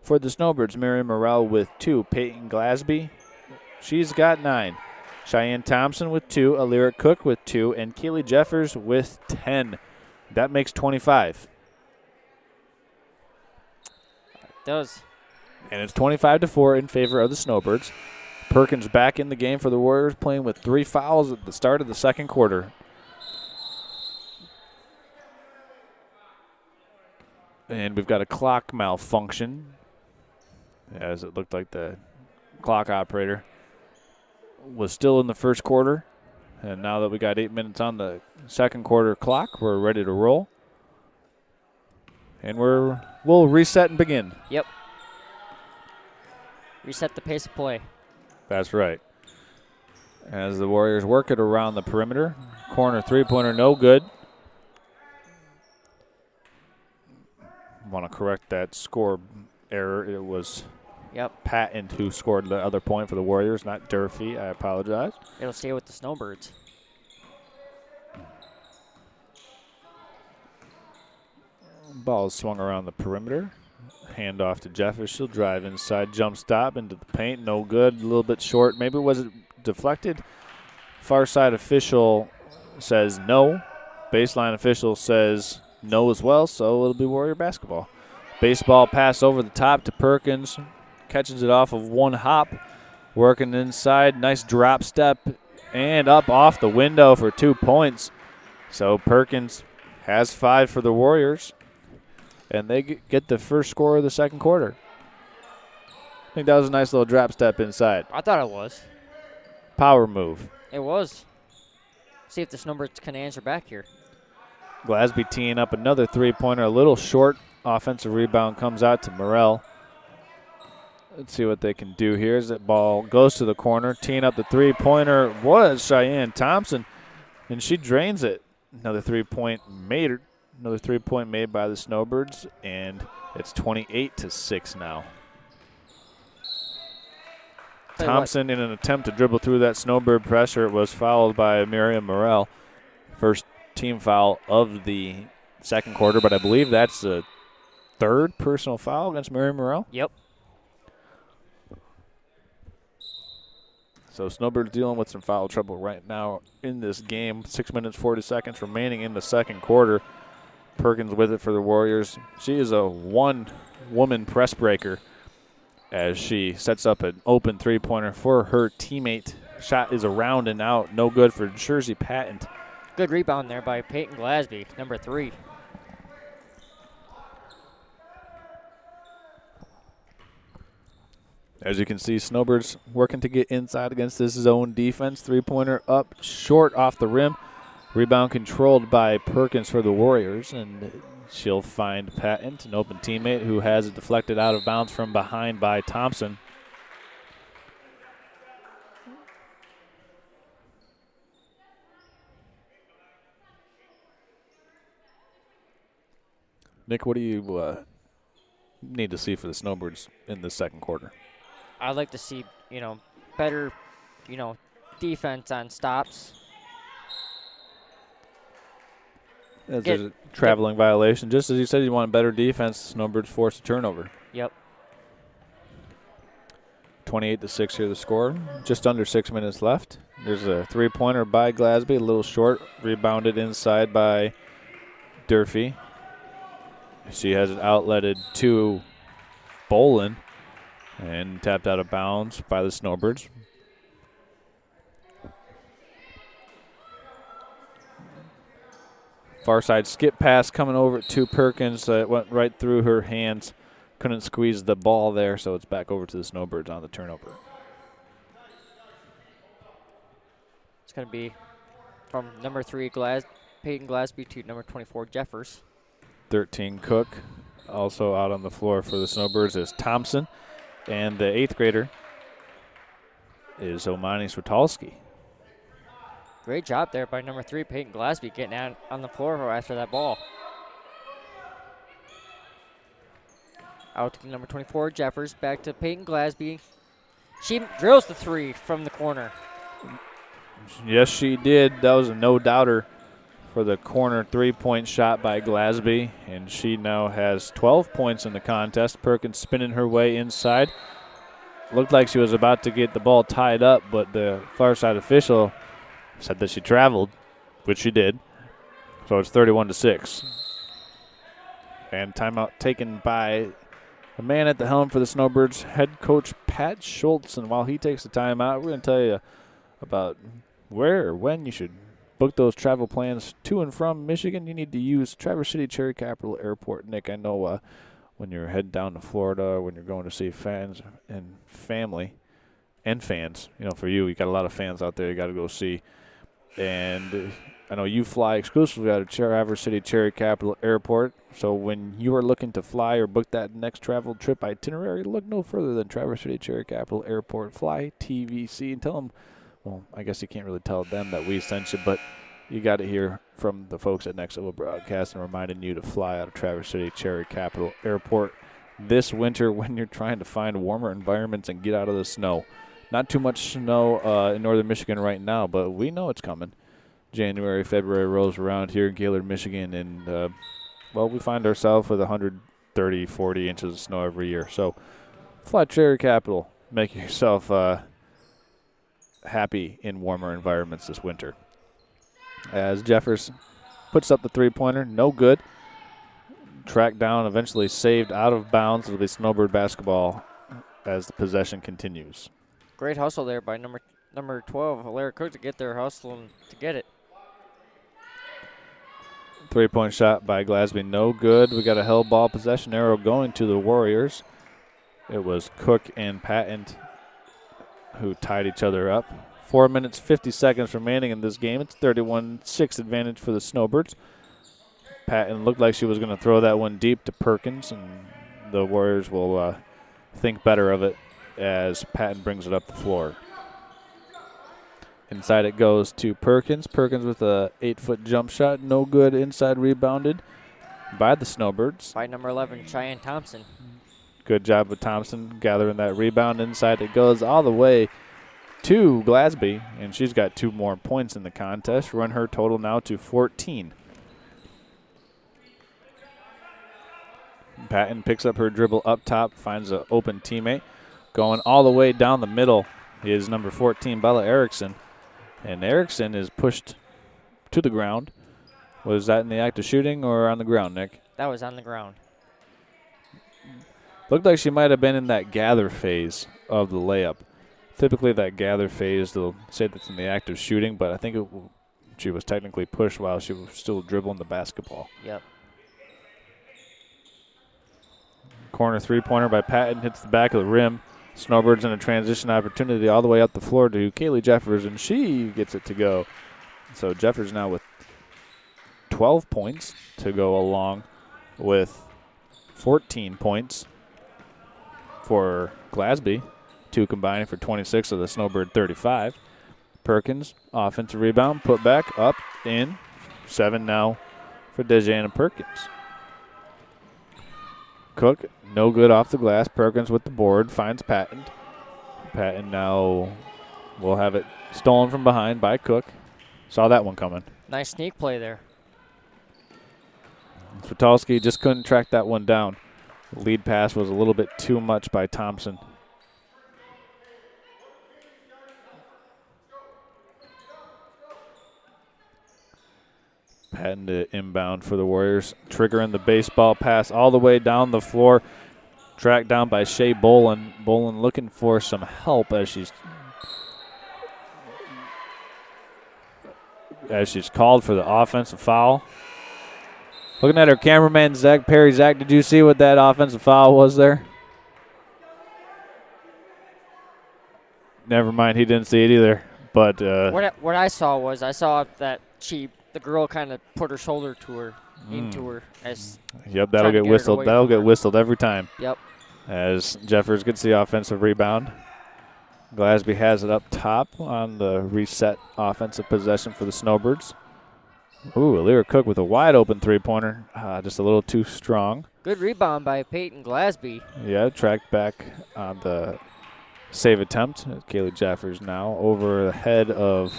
For the Snowbirds, Miriam Morrell with 2. Peyton Glasby, she's got 9. Cheyenne Thompson with 2. Alira Cook with 2. And Keely Jeffers with 10. That makes 25. Does. And it's 25-4 in favor of the Snowbirds. Perkins back in the game for the Warriors, playing with 3 fouls at the start of the second quarter. And we've got a clock malfunction, as it looked like the clock operator was still in the first quarter. And now that we got 8 minutes on the second quarter clock, we're ready to roll. And we'll reset and begin. Yep. Reset the pace of play. That's right. As the Warriors work it around the perimeter. Corner three-pointer, no good. Want to correct that score error. It was Patton who scored the other point for the Warriors, not Durfee. I apologize. It'll stay with the Snowbirds. Ball is swung around the perimeter. Hand off to Jeffers. She'll drive inside, jump stop into the paint. No good. A little bit short. Maybe was it deflected? Far side official says no. Baseline official says no as well, so it'll be Warrior basketball. Baseball pass over the top to Perkins. Catches it off of one hop. Working inside. Nice drop step. And up off the window for 2 points. So Perkins has 5 for the Warriors. And they get the first score of the second quarter. I think that was a nice little drop step inside. I thought it was. Power move. It was. See if the Snowbirds can answer back here. Glasby teeing up another three-pointer, a little short. Offensive rebound comes out to Morrell. Let's see what they can do here as that ball goes to the corner. Teeing up the three-pointer was Cheyenne Thompson, and she drains it. Another three-point made by the Snowbirds, and it's 28-6 now. Thompson, in an attempt to dribble through that Snowbird pressure, was fouled by Miriam Morrell. First team foul of the second quarter, but I believe that's the third personal foul against Miriam Morrell. Yep. So Snowbirds dealing with some foul trouble right now in this game. 6 minutes, 40 seconds remaining in the second quarter. Perkins with it for the Warriors. She is a one-woman press breaker as she sets up an open three-pointer for her teammate. Shot is around and out. No good for Jersey Patton. Good rebound there by Peyton Glasby, number 3. As you can see, Snowbirds working to get inside against this zone defense. Three-pointer up short off the rim. Rebound controlled by Perkins for the Warriors, and she'll find Patton, an open teammate who has it deflected out of bounds from behind by Thompson. Nick, what do you need to see for the Snowbirds in the second quarter? I'd like to see, better, defense on stops. There's a traveling violation. Just as you said, you want better defense. Snowbirds force a turnover. Yep. 28-6 here the score. Just under 6 minutes left. There's a three-pointer by Glasby, a little short, rebounded inside by Durfee. She has it outletted to Bolin and tapped out of bounds by the Snowbirds. Far side skip pass coming over to Perkins. It went right through her hands. Couldn't squeeze the ball there, so it's back over to the Snowbirds on the turnover. It's going to be from number 3, Peyton Glasby, to number 24, Jeffers. 13, Cook. Also out on the floor for the Snowbirds is Thompson. And the 8th grader is Omani Switalski. Great job there by number 3, Peyton Glasby, getting out on the floor after that ball. Out to number 24, Jeffers. Back to Peyton Glasby. She drills the 3 from the corner. Yes, she did. That was a no-doubter for the corner three-point shot by Glasby. And she now has 12 points in the contest. Perkins spinning her way inside. Looked like she was about to get the ball tied up, but the far side official said that she traveled, which she did. So it's 31-6. And timeout taken by the man at the helm for the Snowbirds, head coach Pat Schultz. And while he takes the timeout, we're going to tell you about where or when you should book those travel plans to and from Michigan. You need to use Traverse City Cherry Capital Airport. Nick, I know when you're heading down to Florida or when you're going to see fans and family and fans, for you got a lot of fans out there you got to go see. And I know you fly exclusively out of Traverse City Cherry Capital Airport. So when you are looking to fly or book that next travel trip itinerary, look no further than Traverse City Cherry Capital Airport. Fly TVC and tell them, well, I guess you can't really tell them that we sent you, but you got to hear from the folks at Next Level Broadcast and reminding you to fly out of Traverse City Cherry Capital Airport this winter when you're trying to find warmer environments and get out of the snow. Not too much snow in northern Michigan right now, but we know it's coming. January, February rolls around here in Gaylord, Michigan, and, we find ourselves with 130, 40 inches of snow every year. So fly Cherry Capital. Make yourself happy in warmer environments this winter. As Jeffers puts up the three-pointer, no good. Tracked down, eventually saved out of bounds. It'll be Snowbird basketball as the possession continues. Great hustle there by number 12, Larry Cook, to get their hustle and to get it. Three-point shot by Glasby, no good. We got a held ball possession arrow going to the Warriors. It was Cook and Patton who tied each other up. 4 minutes, 50 seconds remaining in this game. It's 31-6 advantage for the Snowbirds. Patton looked like she was going to throw that one deep to Perkins, and the Warriors will think better of it as Patton brings it up the floor. Inside it goes to Perkins. Perkins with a 8-foot jump shot. No good. Inside rebounded by the Snowbirds. By number 11, Cheyenne Thompson. Good job with Thompson gathering that rebound. Inside it goes all the way to Glasby, and she's got 2 more points in the contest. Run her total now to 14. Patton picks up her dribble up top, finds an open teammate. Going all the way down the middle is number 14, Bella Erickson. And Erickson is pushed to the ground. Was that in the act of shooting or on the ground, Nick? That was on the ground. Looked like she might have been in that gather phase of the layup. Typically that gather phase, they'll say that's in the act of shooting, but I think she was technically pushed while she was still dribbling the basketball. Yep. Corner three-pointer by Patton hits the back of the rim. Snowbirds in a transition opportunity all the way up the floor to Kaylee Jeffers, and she gets it to go. So Jeffers now with 12 points to go along with 14 points for Glasby. 2 combining for 26 of the Snowbird 35. Perkins, offensive rebound, put back, up, in. 7 now for Dejana Perkins. Cook, no good off the glass. Perkins with the board, finds Patton. Patton now We'll have it stolen from behind by Cook. Saw that one coming. Nice sneak play there. Switalski just couldn't track that one down. The lead pass was a little bit too much by Thompson. Patented inbound for the Warriors. Triggering the baseball pass all the way down the floor. Tracked down by Shea Bolin. Bolin looking for some help as she's called for the offensive foul. Looking at her cameraman, Zach Perry. Zach, did you see what that offensive foul was there? Never mind, he didn't see it either. But what I saw was that the girl kind of put her shoulder to her, into her. Yep, that'll get whistled. That'll get whistled every time. Yep. As Jeffers gets the offensive rebound. Glasby has it up top on the reset offensive possession for the Snowbirds. Ooh, Alira Cook with a wide open three-pointer. Just a little too strong. Good rebound by Peyton Glasby. Yeah, tracked back on the save attempt. Kaylee Jeffers now over the head of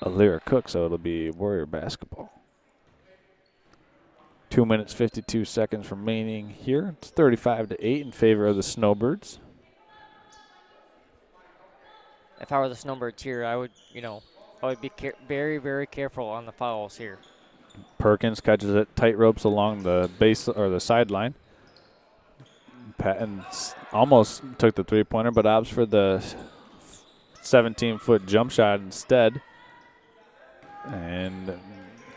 Alira Cook, so it'll be Warrior basketball. 2 minutes, 52 seconds remaining here. It's 35-8 in favor of the Snowbirds. If I were the Snowbirds here, I would be very, very careful on the fouls here. Perkins catches it, tight ropes along the base or the sideline. Patton almost took the three-pointer, but opts for the 17-foot jump shot instead. And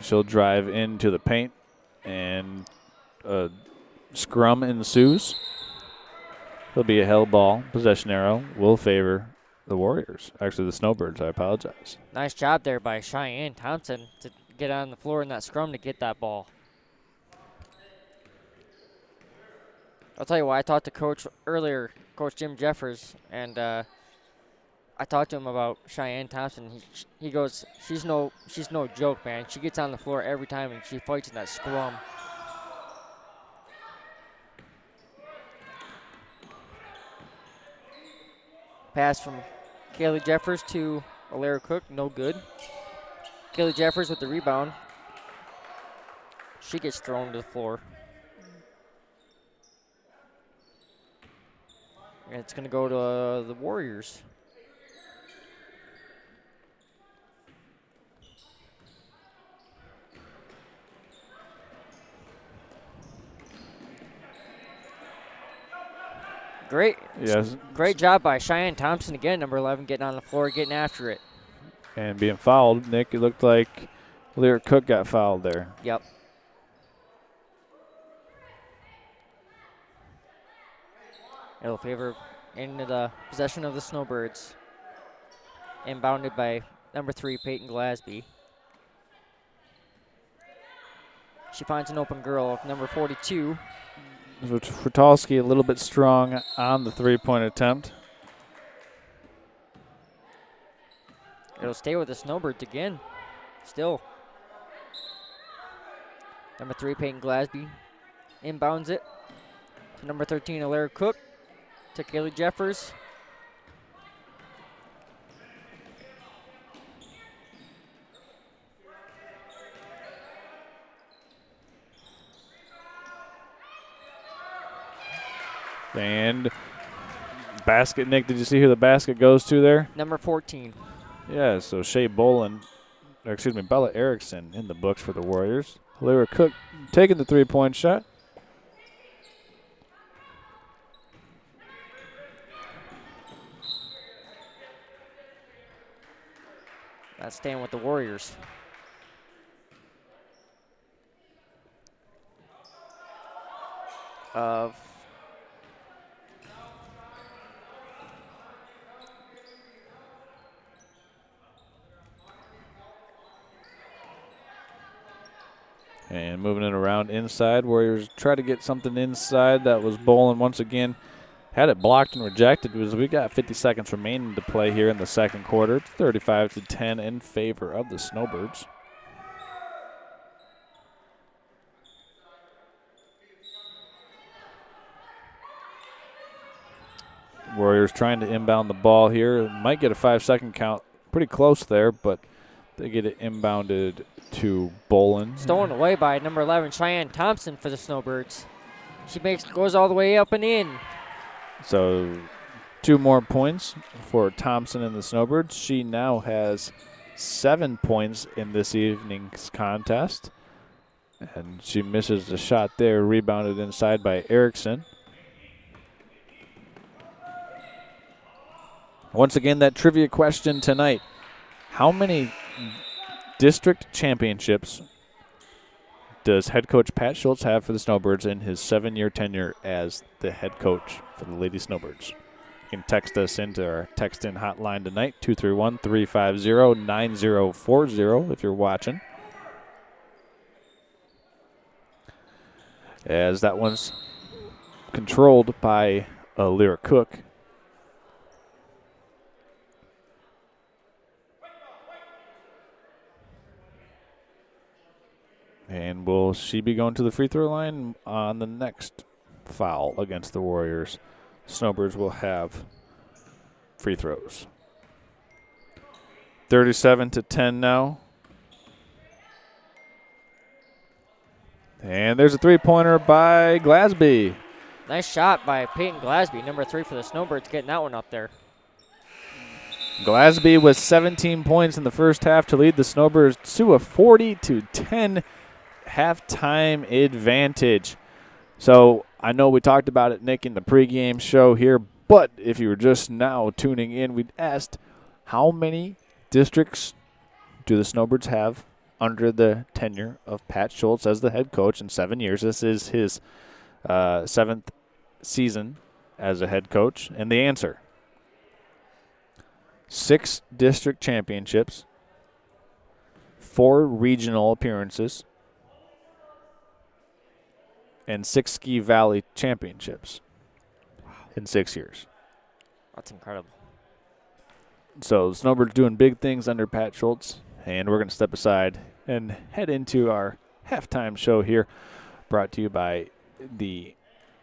she'll drive into the paint, and a scrum ensues. There'll be a held ball. Possession arrow will favor the Warriors. Actually, the Snowbirds. I apologize. Nice job there by Cheyenne Thompson to get on the floor in that scrum to get that ball. I'll tell you what, I talked to Coach earlier, Coach Jim Jeffers, and I talked to him about Cheyenne Thompson. He goes, she's no joke, man. She gets on the floor every time and she fights in that scrum. Pass from Kaylee Jeffers to Alira Cook, no good. Kaylee Jeffers with the rebound. She gets thrown to the floor. And it's going to go to the Warriors. Great job by Cheyenne Thompson again, number 11, getting on the floor, getting after it. And being fouled, Nick, it looked like Alira Cook got fouled there. Yep. It'll favor into the possession of the Snowbirds. Inbounded by number 3, Peyton Glasby. She finds an open girl of number 42. Fritalski a little bit strong on the three-point attempt. It'll stay with the Snowbirds again. Still. Number 3, Peyton Glasby. Inbounds it to number 13, Alira Cook. To Kaylee Jeffers. And basket, Nick, did you see who the basket goes to there? Number 14. Yeah, so Shea Bolin, or excuse me, Bella Erickson in the books for the Warriors. Alira Cook taking the three-point shot. That's staying with the Warriors. And moving it around inside. Warriors try to get something inside. That was Bolin once again. Had it blocked and rejected. We got 50 seconds remaining to play here in the second quarter. It's 35-10 in favor of the Snowbirds. Warriors trying to inbound the ball here. Might get a 5-second count. Pretty close there, but they get it inbounded to Bolin. Stolen away by number 11, Cheyenne Thompson for the Snowbirds. She goes all the way up and in. So 2 more points for Thompson and the Snowbirds. She now has 7 points in this evening's contest. And she misses the shot there, rebounded inside by Erickson. Once again, that trivia question tonight. How many district championships does head coach Pat Schultz have for the Snowbirds in his 7-year tenure as the head coach for the Lady Snowbirds? You can text us into our text-in hotline tonight, 231-350-9040 if you're watching. As that one's controlled by Lyra Cook. And will she be going to the free throw line on the next foul against the Warriors? Snowbirds will have free throws. 37-10 now. And there's a three-pointer by Glasby. Nice shot by Peyton Glasby, number 3 for the Snowbirds, getting that one up there. Glasby with 17 points in the first half to lead the Snowbirds to a 40-10 halftime advantage. So I know we talked about it, Nick, in the pregame show here, but if you were just now tuning in, we'd asked how many districts do the Snowbirds have under the tenure of Pat Schultz as the head coach in 7 years. This is his 7th season as a head coach. And the answer, 6 district championships, 4 regional appearances, and 6 Ski Valley championships in 6 years. That's incredible. So the Snowbirds doing big things under Pat Schultz, and we're going to step aside and head into our halftime show here, brought to you by the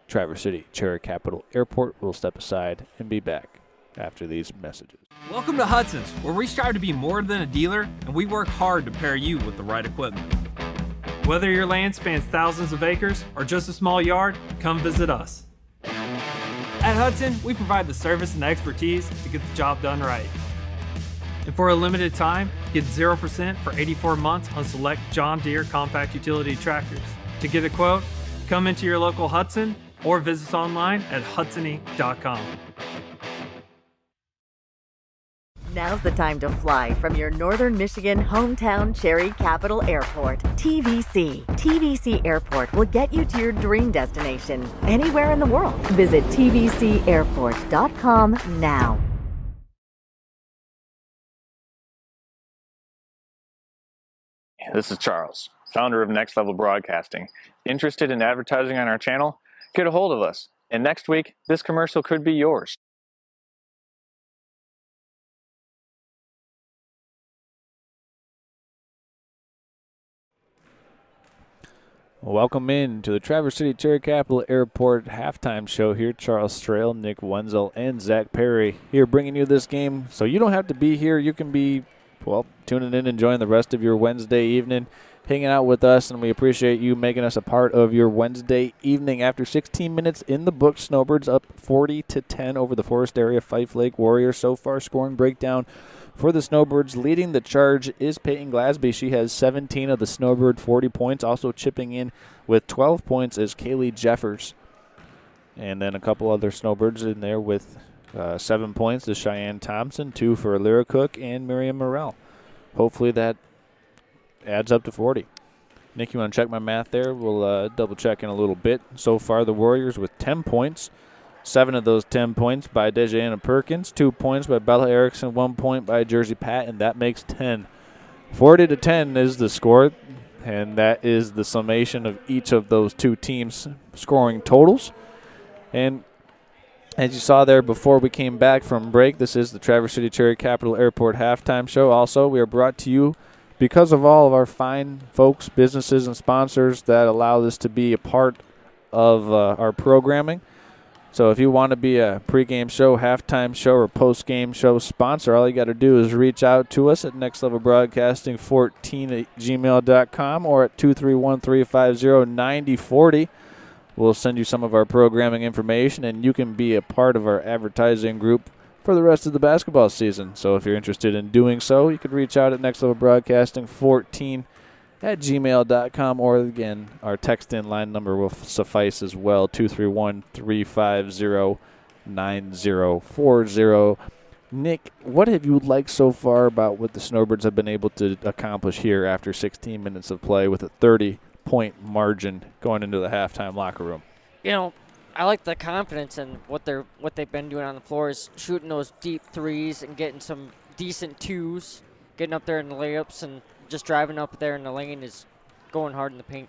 Traverse City Cherry Capital Airport. We'll step aside and be back after these messages. Welcome to Hudson's, where we strive to be more than a dealer, and we work hard to pair you with the right equipment. Whether your land spans thousands of acres or just a small yard, come visit us. At Hudson, we provide the service and expertise to get the job done right. And for a limited time, get 0% for 84 months on select John Deere compact utility tractors. To get a quote, come into your local Hudson or visit us online at hudsony.com. Now's the time to fly from your Northern Michigan hometown Cherry Capital Airport, TVC. TVC Airport will get you to your dream destination anywhere in the world. Visit tvcairport.com now. This is Charles, founder of Next Level Broadcasting. Interested in advertising on our channel? Get a hold of us. And next week, this commercial could be yours. Welcome in to the Traverse City Cherry Capital Airport halftime show here. Charles Strail, Nick Wenzel, and Zach Perry here bringing you this game. So you don't have to be here. You can be, well, tuning in, enjoying the rest of your Wednesday evening, hanging out with us, and we appreciate you making us a part of your Wednesday evening. After 16 minutes in the book, Snowbirds up 40-10 over the Forest Area Fife Lake Warriors. So far, scoring breakdown for the Snowbirds. Leading the charge is Peyton Glasby. She has 17 of the Snowbird 40 points. Also chipping in with 12 points is Kaylee Jeffers. And then a couple other Snowbirds in there with 7 points is Cheyenne Thompson, 2 for Lyra Cook, and Miriam Morrell. Hopefully that adds up to 40. Nick, you want to check my math there? We'll double check in a little bit. So far, the Warriors with 10 points. 7 of those 10 points by Dejanna Perkins, 2 points by Bella Erickson, 1 point by Jersey Pat, and that makes 10. 40-10 is the score, and that is the summation of each of those two teams' scoring totals. And as you saw there before we came back from break, this is the Traverse City Cherry Capital Airport halftime show. Also, we are brought to you because of all of our fine folks, businesses, and sponsors that allow this to be a part of our programming. So if you want to be a pregame show, halftime show, or postgame show sponsor, all you got to do is reach out to us at nextlevelbroadcasting14@gmail.com or at 231-350-9040. We'll send you some of our programming information, and you can be a part of our advertising group for the rest of the basketball season. So if you're interested in doing so, you could reach out at nextlevelbroadcasting14@gmail.com, or again, our text-in line number will suffice as well, 231-350-9040. Nick, what have you liked so far about what the Snowbirds have been able to accomplish here after 16 minutes of play with a 30-point margin going into the halftime locker room? You know, I like the confidence in what they've been doing on the floor is shooting those deep threes and getting some decent twos, getting up there in the layups, and just driving up there in the lane is going hard in the paint.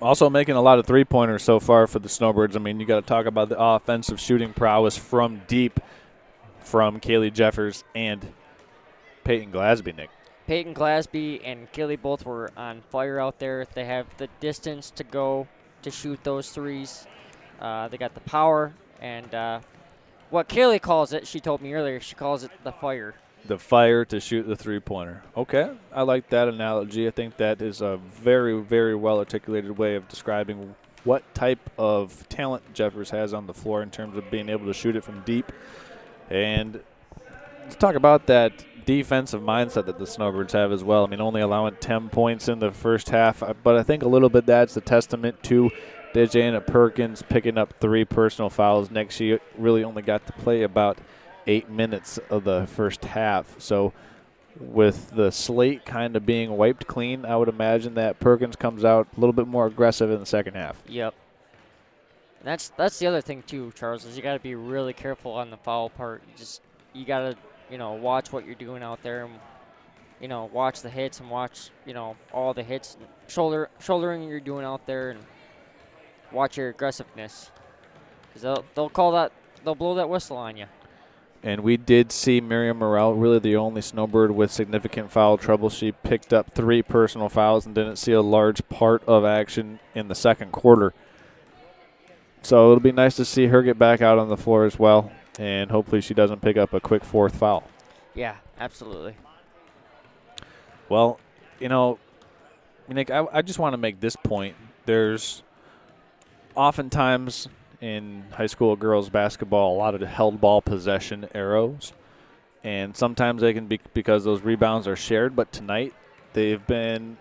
Also making a lot of three-pointers so far for the Snowbirds. I mean, you got to talk about the offensive shooting prowess from deep from Kaylee Jeffers and Peyton Glasby, Nick. Peyton Glasby and Kaylee both were on fire out there. They have the distance to go to shoot those threes. They got the power, and what Kaylee calls it, she told me earlier, she calls it the fire. The fire to shoot the three-pointer. Okay, I like that analogy. I think that is a very, very well-articulated way of describing what type of talent Jeffers has on the floor in terms of being able to shoot it from deep. And let's talk about that defensive mindset that the Snowbirds have as well. I mean, only allowing 10 points in the first half, but I think a little bit that's a testament to Dejana Perkins picking up 3 personal fouls. Next, she really only got to play about 8 minutes of the first half. So with the slate kind of being wiped clean, I would imagine that Perkins comes out a little bit more aggressive in the second half. Yep. And that's the other thing too, Charles, is you got to be really careful on the foul part. You got to watch what you're doing out there, and watch the hits and watch all the hits, shouldering you're doing out there, and watch your aggressiveness, because they'll blow that whistle on you. And we did see Miriam Morrell, really the only Snowbird with significant foul trouble. She picked up 3 personal fouls and didn't see a large part of action in the second quarter. So it'll be nice to see her get back out on the floor as well, and hopefully she doesn't pick up a quick 4th foul. Yeah, absolutely. Well, Nick, I just want to make this point. There's oftentimes in high school girls basketball a lot of held ball possession arrows, and sometimes they can be because those rebounds are shared, but tonight they've been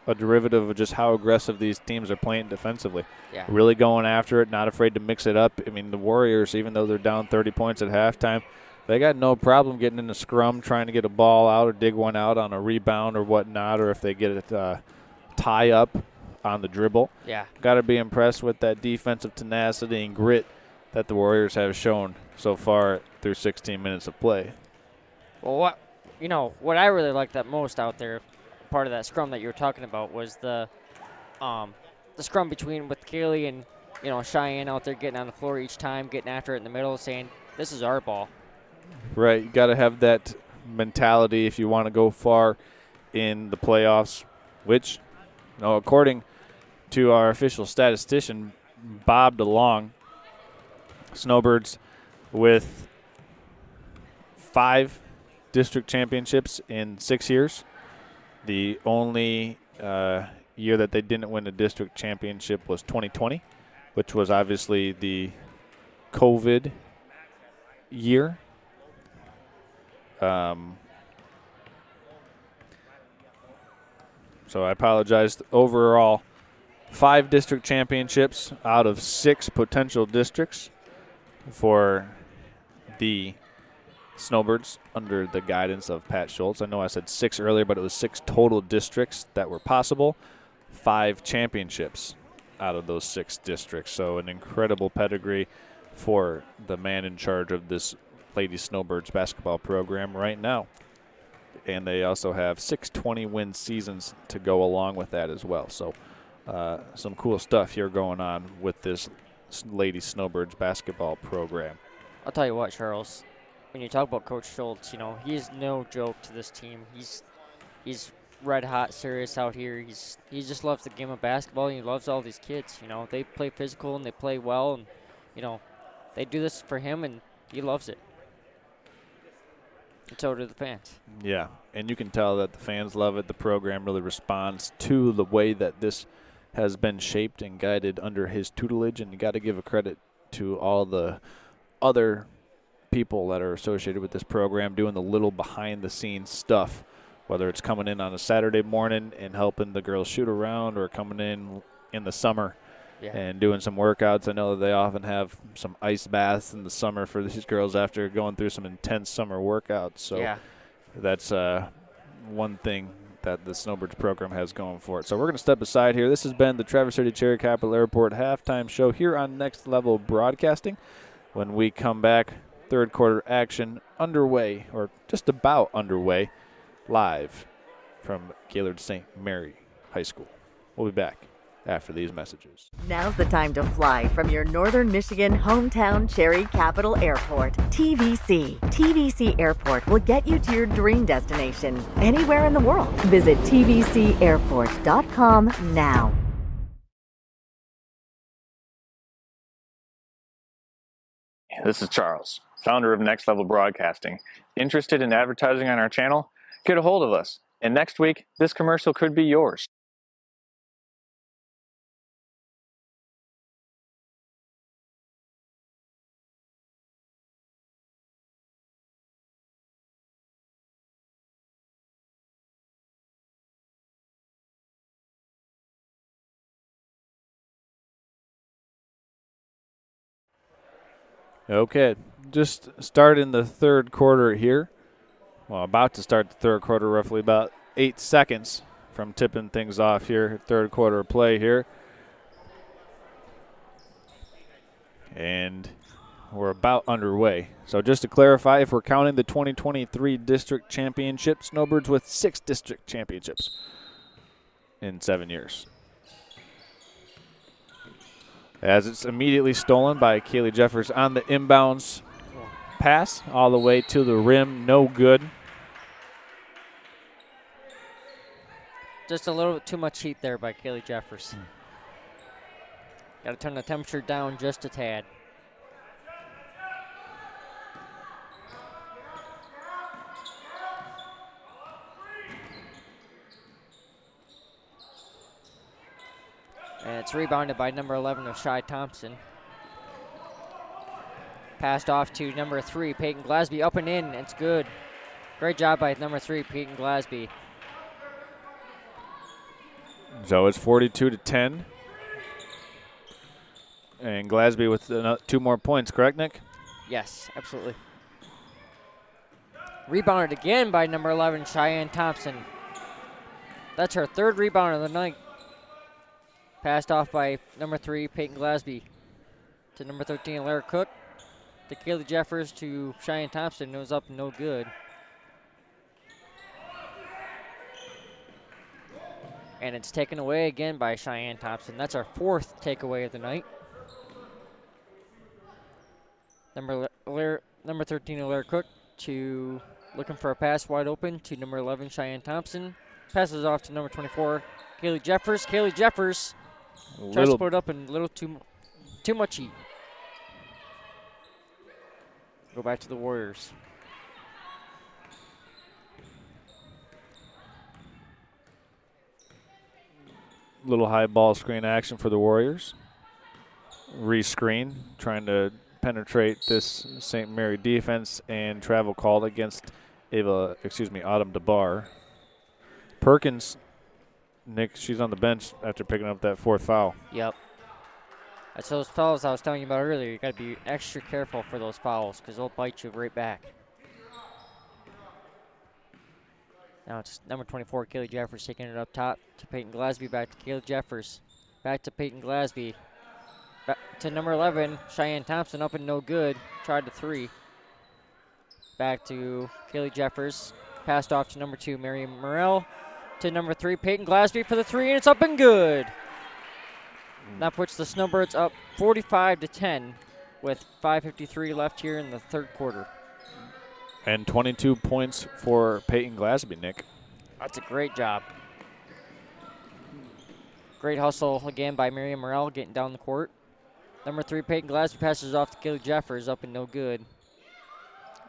a derivative of just how aggressive these teams are playing defensively. Yeah. Really going after it, not afraid to mix it up. I mean, the Warriors, even though they're down 30 points at halftime, they got no problem getting in the scrum, trying to get a ball out or dig one out on a rebound or whatnot, or if they get it tie up on the dribble. Yeah. Got to be impressed with that defensive tenacity and grit that the Warriors have shown so far through 16 minutes of play. Well, what I really liked that most out there, part of that scrum that you were talking about, was the scrum with Kaylee and Cheyenne out there getting on the floor each time, getting after it in the middle, saying, "This is our ball." Right, you got to have that mentality if you want to go far in the playoffs, which, according to our official statistician, Bob DeLong, Snowbirds with 5 district championships in 6 years. The only year that they didn't win a district championship was 2020, which was obviously the COVID year. So I apologize. Overall, 5 district championships out of 6 potential districts for the Snowbirds under the guidance of Pat Schultz. I know I said 6 earlier, but it was 6 total districts that were possible. 5 championships out of those 6 districts. So an incredible pedigree for the man in charge of this Lady Snowbirds basketball program right now. And they also have 6 20-win seasons to go along with that as well. So some cool stuff here going on with this Lady Snowbirds basketball program. I'll tell you what, Charles, when you talk about Coach Schultz, he's no joke to this team. He's red hot serious out here. He just loves the game of basketball. And he loves all these kids. You know, they play physical and they play well, and you know, they do this for him, and he loves it. And so do the fans. Yeah, and you can tell that the fans love it. The program really responds to the way that this has been shaped and guided under his tutelage, and you got to give a credit to all the other people that are associated with this program doing the little behind-the-scenes stuff, whether it's coming in on a Saturday morning and helping the girls shoot around or coming in the summer and doing some workouts. I know that they often have some ice baths in the summer for these girls after going through some intense summer workouts. So that's one thing that the Snowbirds program has going for it. So we're going to step aside here. This has been the Traverse City Cherry Capital Airport halftime show here on Next Level Broadcasting. When we come back, third quarter action underway, or just about underway, live from Gaylord St. Mary High School. We'll be back after these messages. Now's the time to fly from your Northern Michigan hometown Cherry Capital Airport. TVC. TVC Airport will get you to your dream destination anywhere in the world. Visit tvcairport.com now. This is Charles, founder of Next Level Broadcasting. Interested in advertising on our channel? Get a hold of us, and next week, this commercial could be yours. Okay, just starting the third quarter here. Well, about to start the third quarter, roughly about 8 seconds from tipping things off here. Third quarter play here. And we're about underway. So just to clarify, if we're counting the 2023 district championship, Snowbirds with 6 district championships in 7 years. As it's immediately stolen by Kaylee Jeffers on the inbounds pass all the way to the rim. No good. Just a little bit too much heat there by Kaylee Jeffers. Got to turn the temperature down just a tad. And it's rebounded by number 11 of Shy Thompson. Passed off to number 3, Peyton Glasby, up and in. It's good. Great job by number 3, Peyton Glasby. So it's 42-10. And Glasby with 2 more points, correct, Nick? Yes, absolutely. Rebounded again by number 11, Cheyenne Thompson. That's her 3rd rebound of the night. Passed off by number 3, Peyton Glasby, to number 13, Lara Cook, to Kaylee Jeffers, to Cheyenne Thompson. It was up, no good. And it's taken away again by Cheyenne Thompson. That's our 4th takeaway of the night. Number 13, Lara Cook, to looking for a pass wide open to number 11, Cheyenne Thompson. Passes off to number 24, Kaylee Jeffers. Kaylee Jeffers tries to put up in a little too much heat. Go back to the Warriors. Little high ball screen action for the Warriors. Re-screen, trying to penetrate this St. Mary defense, and travel called against Autumn DeBar. Perkins, Nick, she's on the bench after picking up that 4th foul. Yep. That's those fouls I was telling you about earlier. You got to be extra careful for those fouls because they'll bite you right back. Now it's number 24, Kaylee Jeffers, taking it up top to Peyton Glasby. Back to Kaylee Jeffers. Back to Peyton Glasby. Back to number 11, Cheyenne Thompson, up and no good. Tried to 3. Back to Kaylee Jeffers. Passed off to number 2, Mary Morrell. To number 3, Peyton Glasby for the 3, and it's up and good. That puts the Snowbirds up 45-10 with 5:53 left here in the third quarter. And 22 points for Peyton Glasby, Nick. That's a great job. Great hustle again by Miriam Morrell getting down the court. Number 3, Peyton Glasby passes off to Kaylee Jeffers, up and no good.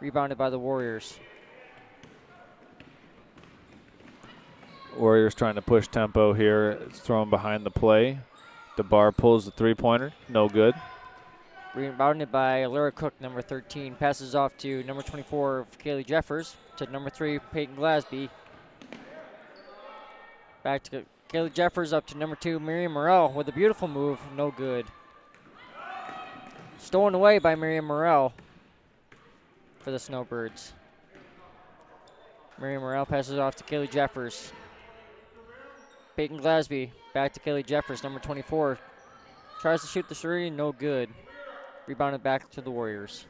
Rebounded by the Warriors. Warriors trying to push tempo here. It's thrown behind the play. DeBar pulls the three-pointer. No good. Rebounded by Lyra Cook, number 13. Passes off to number 24, Kaylee Jeffers, to number 3, Peyton Glasby. Back to Kaylee Jeffers, up to number 2, Miriam Morrell with a beautiful move. No good. Stolen away by Miriam Morrell for the Snowbirds. Miriam Morrell passes off to Kaylee Jeffers. Peyton Glasby back to Kaylee Jeffers, number 24. Tries to shoot the three, no good. Rebounded back to the Warriors.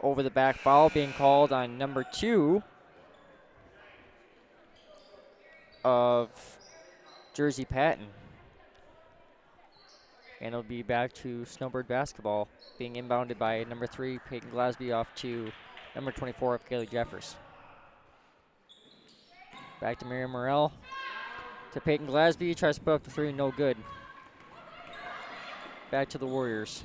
Over the back foul being called on number 2 of Jersey Patton. And it'll be back to Snowbird basketball, being inbounded by number 3, Peyton Glasby, off to number 24 of Kaylee Jeffers. Back to Miriam Morrell. To Peyton Glasby, tries to put up the 3, no good. Back to the Warriors.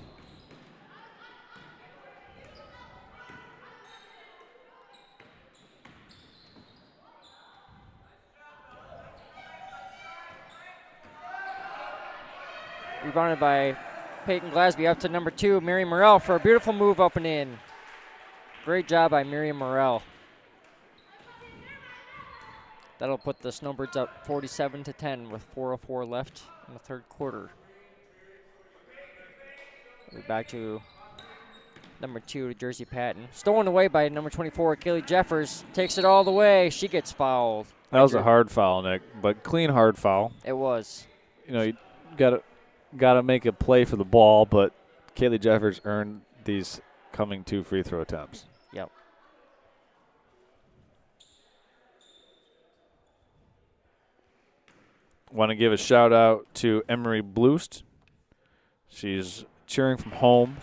Rebounded by Peyton Glasby, up to number 2, Miriam Morrell, for a beautiful move up and in. Great job by Miriam Morrell. That'll put the Snowbirds up 47-10 with 4:04 left in the third quarter. We're back to number 2, Jersey Patton. Stolen away by number 24, Kaylee Jeffers. Takes it all the way. She gets fouled. That was a hard foul, Nick, but clean hard foul. It was. You know, you got to make a play for the ball, but Kaylee Jeffers earned these coming 2 free throw attempts. Yep. Want to give a shout out to Emery Bloost. She's cheering from home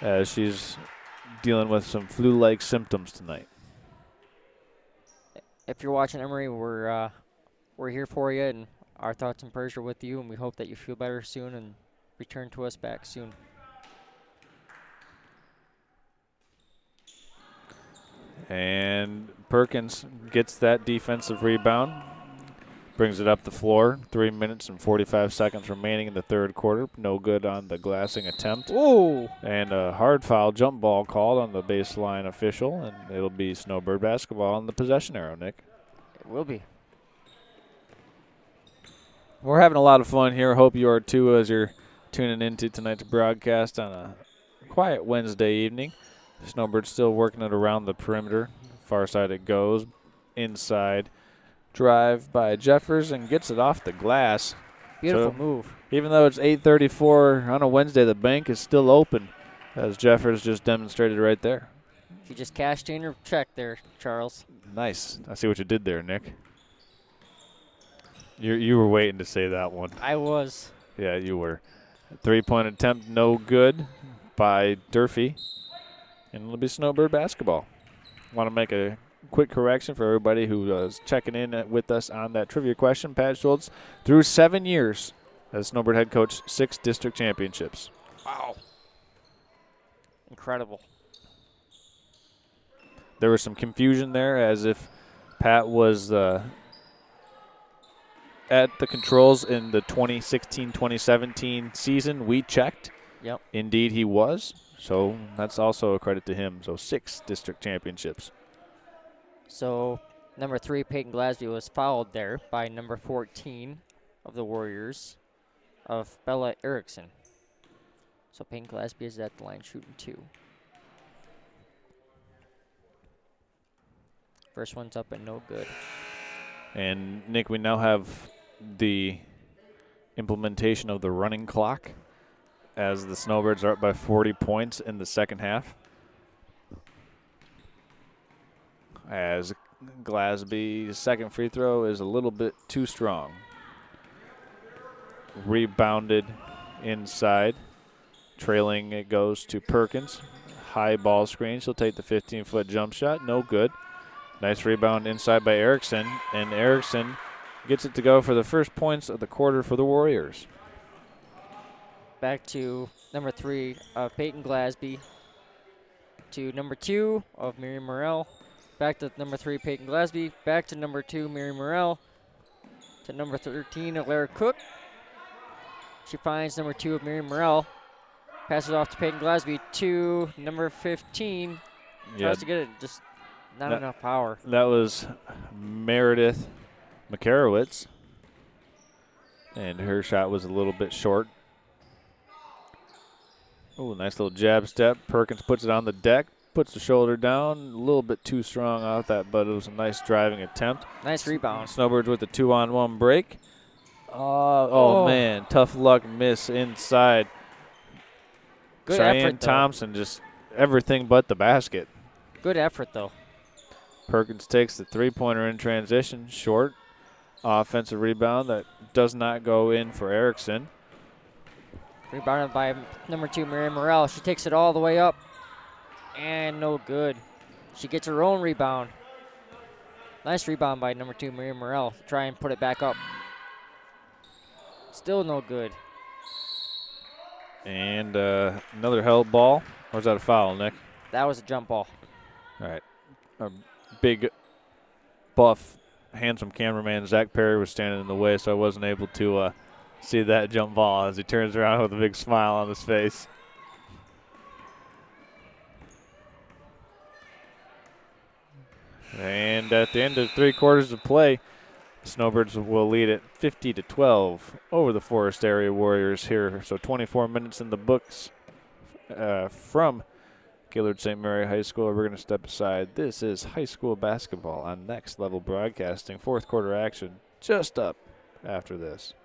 as she's dealing with some flu-like symptoms tonight. If you're watching, Emery, we're here for you, and our thoughts and prayers are with you, and we hope that you feel better soon and return to us back soon. And Perkins gets that defensive rebound, brings it up the floor. 3 minutes and 45 seconds remaining in the third quarter. No good on the glassing attempt. Ooh! And a hard foul jump ball called on the baseline official, and it'll be Snowbird basketball on the possession arrow, Nick. It will be. We're having a lot of fun here. Hope you are too as you're tuning into tonight's broadcast on a quiet Wednesday evening. Snowbird still working it around the perimeter. Far side it goes. Inside. Drive by Jeffers and gets it off the glass. Beautiful move. Even though it's 8:34 on a Wednesday, the bank is still open, as Jeffers just demonstrated right there. She just cashed in her check there, Charles. Nice. I see what you did there, Nick. You were waiting to say that one. I was. Yeah, you were. 3-point attempt, no good by Durfee. And it'll be Snowbird basketball. Want to make a quick correction for everybody who was checking in with us on that trivia question. Pat Schultz, through 7 years as Snowbird head coach, 6 district championships. Wow. Incredible. There was some confusion there, as if Pat was at the controls in the 2016-2017 season. We checked. Yep. Indeed he was. So that's also a credit to him. So 6 district championships. So number 3, Peyton Glasby, was fouled there by number 14 of the Warriors, of Bella Erickson. So Peyton Glasby is at the line shooting 2. First one's up and no good. And, Nick, we now have the implementation of the running clock as the Snowbirds are up by 40 points in the second half. As Glasby's second free throw is a little bit too strong. Rebounded inside Trailing, it goes to Perkins. High ball screen. She'll take the 15-foot jump shot. No good. Nice rebound inside by Erickson. And Erickson gets it to go for the first points of the quarter for the Warriors. Back to number 3 of Peyton Glasby. To number 2 of Miriam Morrell. Back to number 3, Peyton Glasby. Back to number 2, Miriam Morrell. To number 13, Alara Cook. She finds number 2 of Miriam Morrell. Passes off to Peyton Glasby to number 15. Tries to get it, just not enough power. That was Meredith McCarowitz. And her shot was a little bit short. Oh, nice little jab step. Perkins puts it on the deck, puts the shoulder down. A little bit too strong off that, but it was a nice driving attempt. Nice rebound. Snowbirds with the 2-on-1 break. Oh, man. Tough luck miss inside. Good Cheyenne effort, though. Thompson just everything but the basket. Good effort, though. Perkins takes the three-pointer in transition. Short. Offensive rebound that does not go in for Erickson. Rebounded by number 2, Miriam Morrell. She takes it all the way up. And no good. She gets her own rebound. Nice rebound by number 2, Miriam Morrell. Try and put it back up. Still no good. And another held ball. Or was that a foul, Nick? That was a jump ball. All right. Our big, buff, handsome cameraman, Zach Perry, was standing in the way, so I wasn't able to see that jump ball as he turns around with a big smile on his face. And at the end of 3 quarters of play, Snowbirds will lead it 50-12 over the Forest Area Warriors here. So 24 minutes in the books from Gaylord St. Mary High School. We're going to step aside. This is high school basketball on Next Level Broadcasting. Fourth quarter action just up after this.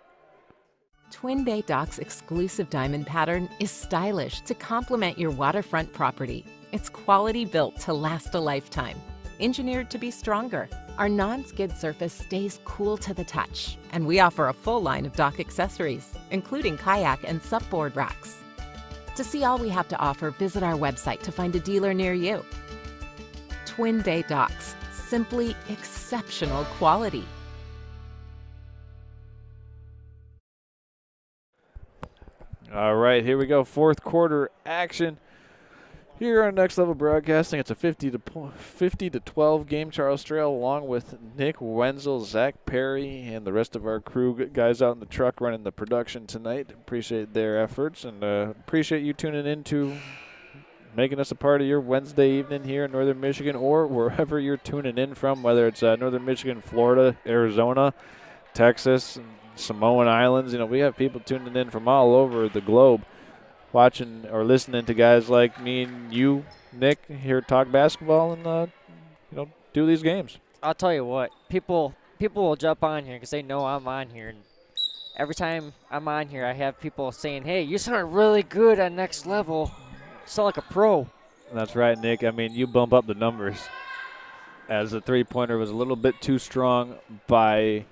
Twin Bay Dock's exclusive diamond pattern is stylish to complement your waterfront property. It's quality built to last a lifetime. Engineered to be stronger, our non-skid surface stays cool to the touch, and we offer a full line of dock accessories, including kayak and supboard racks. To see all we have to offer, visit our website to find a dealer near you. Twin Bay Docks, simply exceptional quality. All right, here we go. Fourth quarter action. Here on Next Level Broadcasting, it's a 50-12 game. Charles Trail, along with Nick Wenzel, Zach Perry, and the rest of our crew, guys out in the truck running the production tonight. Appreciate their efforts, and appreciate you tuning in to making us a part of your Wednesday evening here in Northern Michigan, or wherever you're tuning in from, whether it's Northern Michigan, Florida, Arizona, Texas, and Samoan Islands. You know, we have people tuning in from all over the globe, watching or listening to guys like me and you, Nick, here talk basketball and do these games. I'll tell you what, people will jump on here because they know I'm on here, and every time I'm on here, I have people saying, "Hey, you sound really good on Next Level. You sound like a pro." That's right, Nick. I mean, you bump up the numbers, as the three-pointer was a little bit too strong by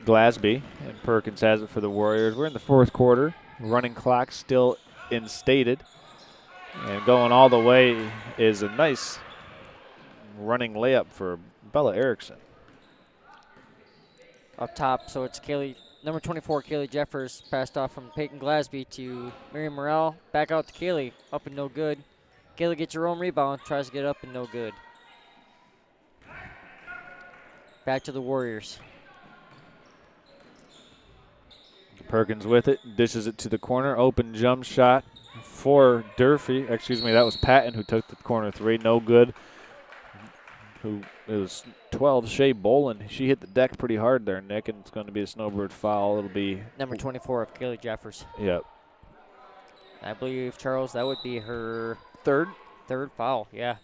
Glasby, and Perkins has it for the Warriors. We're in the fourth quarter. Running clock still instated, and going all the way is a nice running layup for Bella Erickson. Up top, so it's number 24, Kaylee Jeffers, passed off from Peyton Glasby to Miriam Morrell. Back out to Kaylee, up and no good. Kaylee gets her own rebound, tries to get up and no good. Back to the Warriors. Perkins with it, dishes it to the corner. Open jump shot for Durfee. Excuse me, that was Patton who took the corner three. No good. It was 12, Shea Bolin. She hit the deck pretty hard there, Nick, and it's going to be a Snowbird foul. It'll be number 24 of Kaylee Jeffers. Yep. I believe, Charles, that would be her third foul, yeah.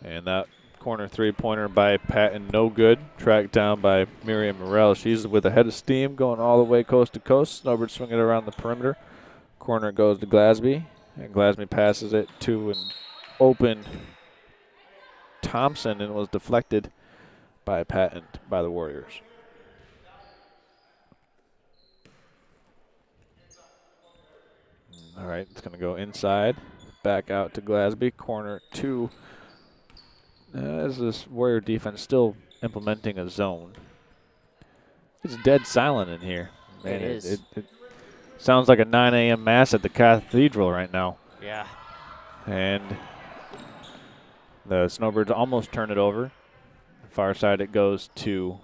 And that corner three-pointer by Patton, no good. Tracked down by Miriam Morrell. She's with a head of steam going all the way coast to coast. Snowbird swinging it around the perimeter. Corner goes to Glasby, and Glasby passes it to an open Thompson, and it was deflected by Patton by the Warriors. All right, it's going to go inside, back out to Glasby, corner 2. As this Warrior defense still implementing a zone. It's dead silent in here. Man, It is. It sounds like a 9 a.m. mass at the cathedral right now. Yeah. And the Snowbirds almost turn it over. Far side it goes to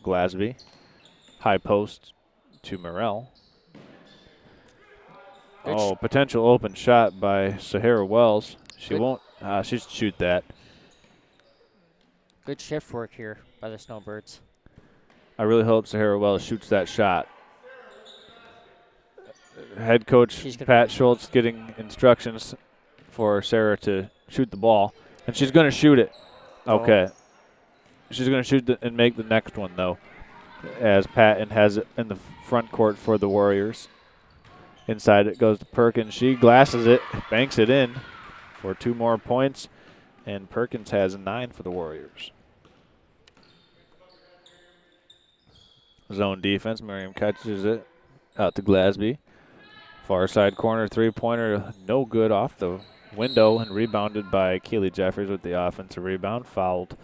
Glasby. High post to Morrell. Oh, potential open shot by Sahara Wells. She won't. She should shoot that. Good shift work here by the Snowbirds. I really hope Sahara Wells shoots that shot. Head coach Pat Schultz getting instructions for Sarah to shoot the ball, and she's going to shoot it. Okay. She's going to shoot and make the next one, though, as Patton has it in the front court for the Warriors. Inside it goes to Perkins. She glasses it, banks it in for 2 more points, and Perkins has 9 for the Warriors. Zone defense. Miriam catches it out to Glasby. Far side corner 3-pointer, no good off the window and rebounded by Keely Jeffers with the offensive rebound. Fouled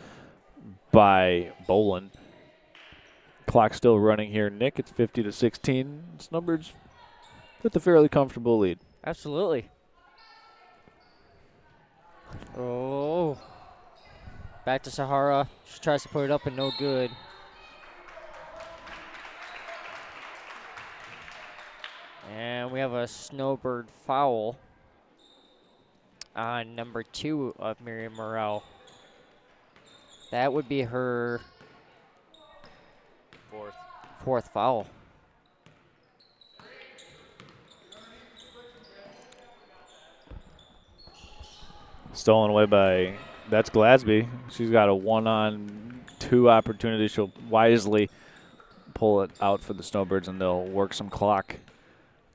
by Bolin. Clock still running here, Nick. It's 50-16. Snowbirds with a fairly comfortable lead. Absolutely. Oh. Back to Sahara. She tries to put it up and no good. And we have a Snowbird foul on number 2 of Miriam Morrell. That would be her fourth foul. Stolen away by, that's Glasby. She's got a 1-on-2 opportunity. She'll wisely pull it out for the Snowbirds, and they'll work some clock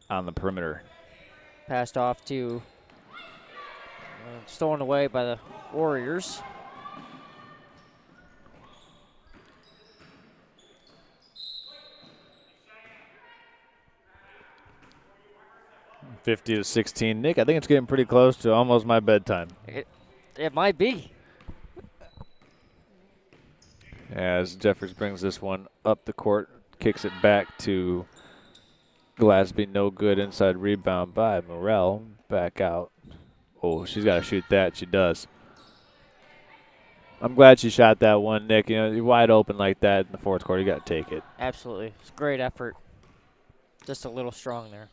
on the perimeter. Passed off to, stolen away by the Warriors. (50-16). Nick, I think it's getting pretty close to almost my bedtime. It might be. As Jeffers brings this one up the court, kicks it back to Glasby, no good. Inside rebound by Morrell. Back out. Oh, she's got to shoot that. She does. I'm glad she shot that one, Nick. You know, you're wide open like that in the fourth quarter. You got to take it. Absolutely. It's a great effort. Just a little strong there.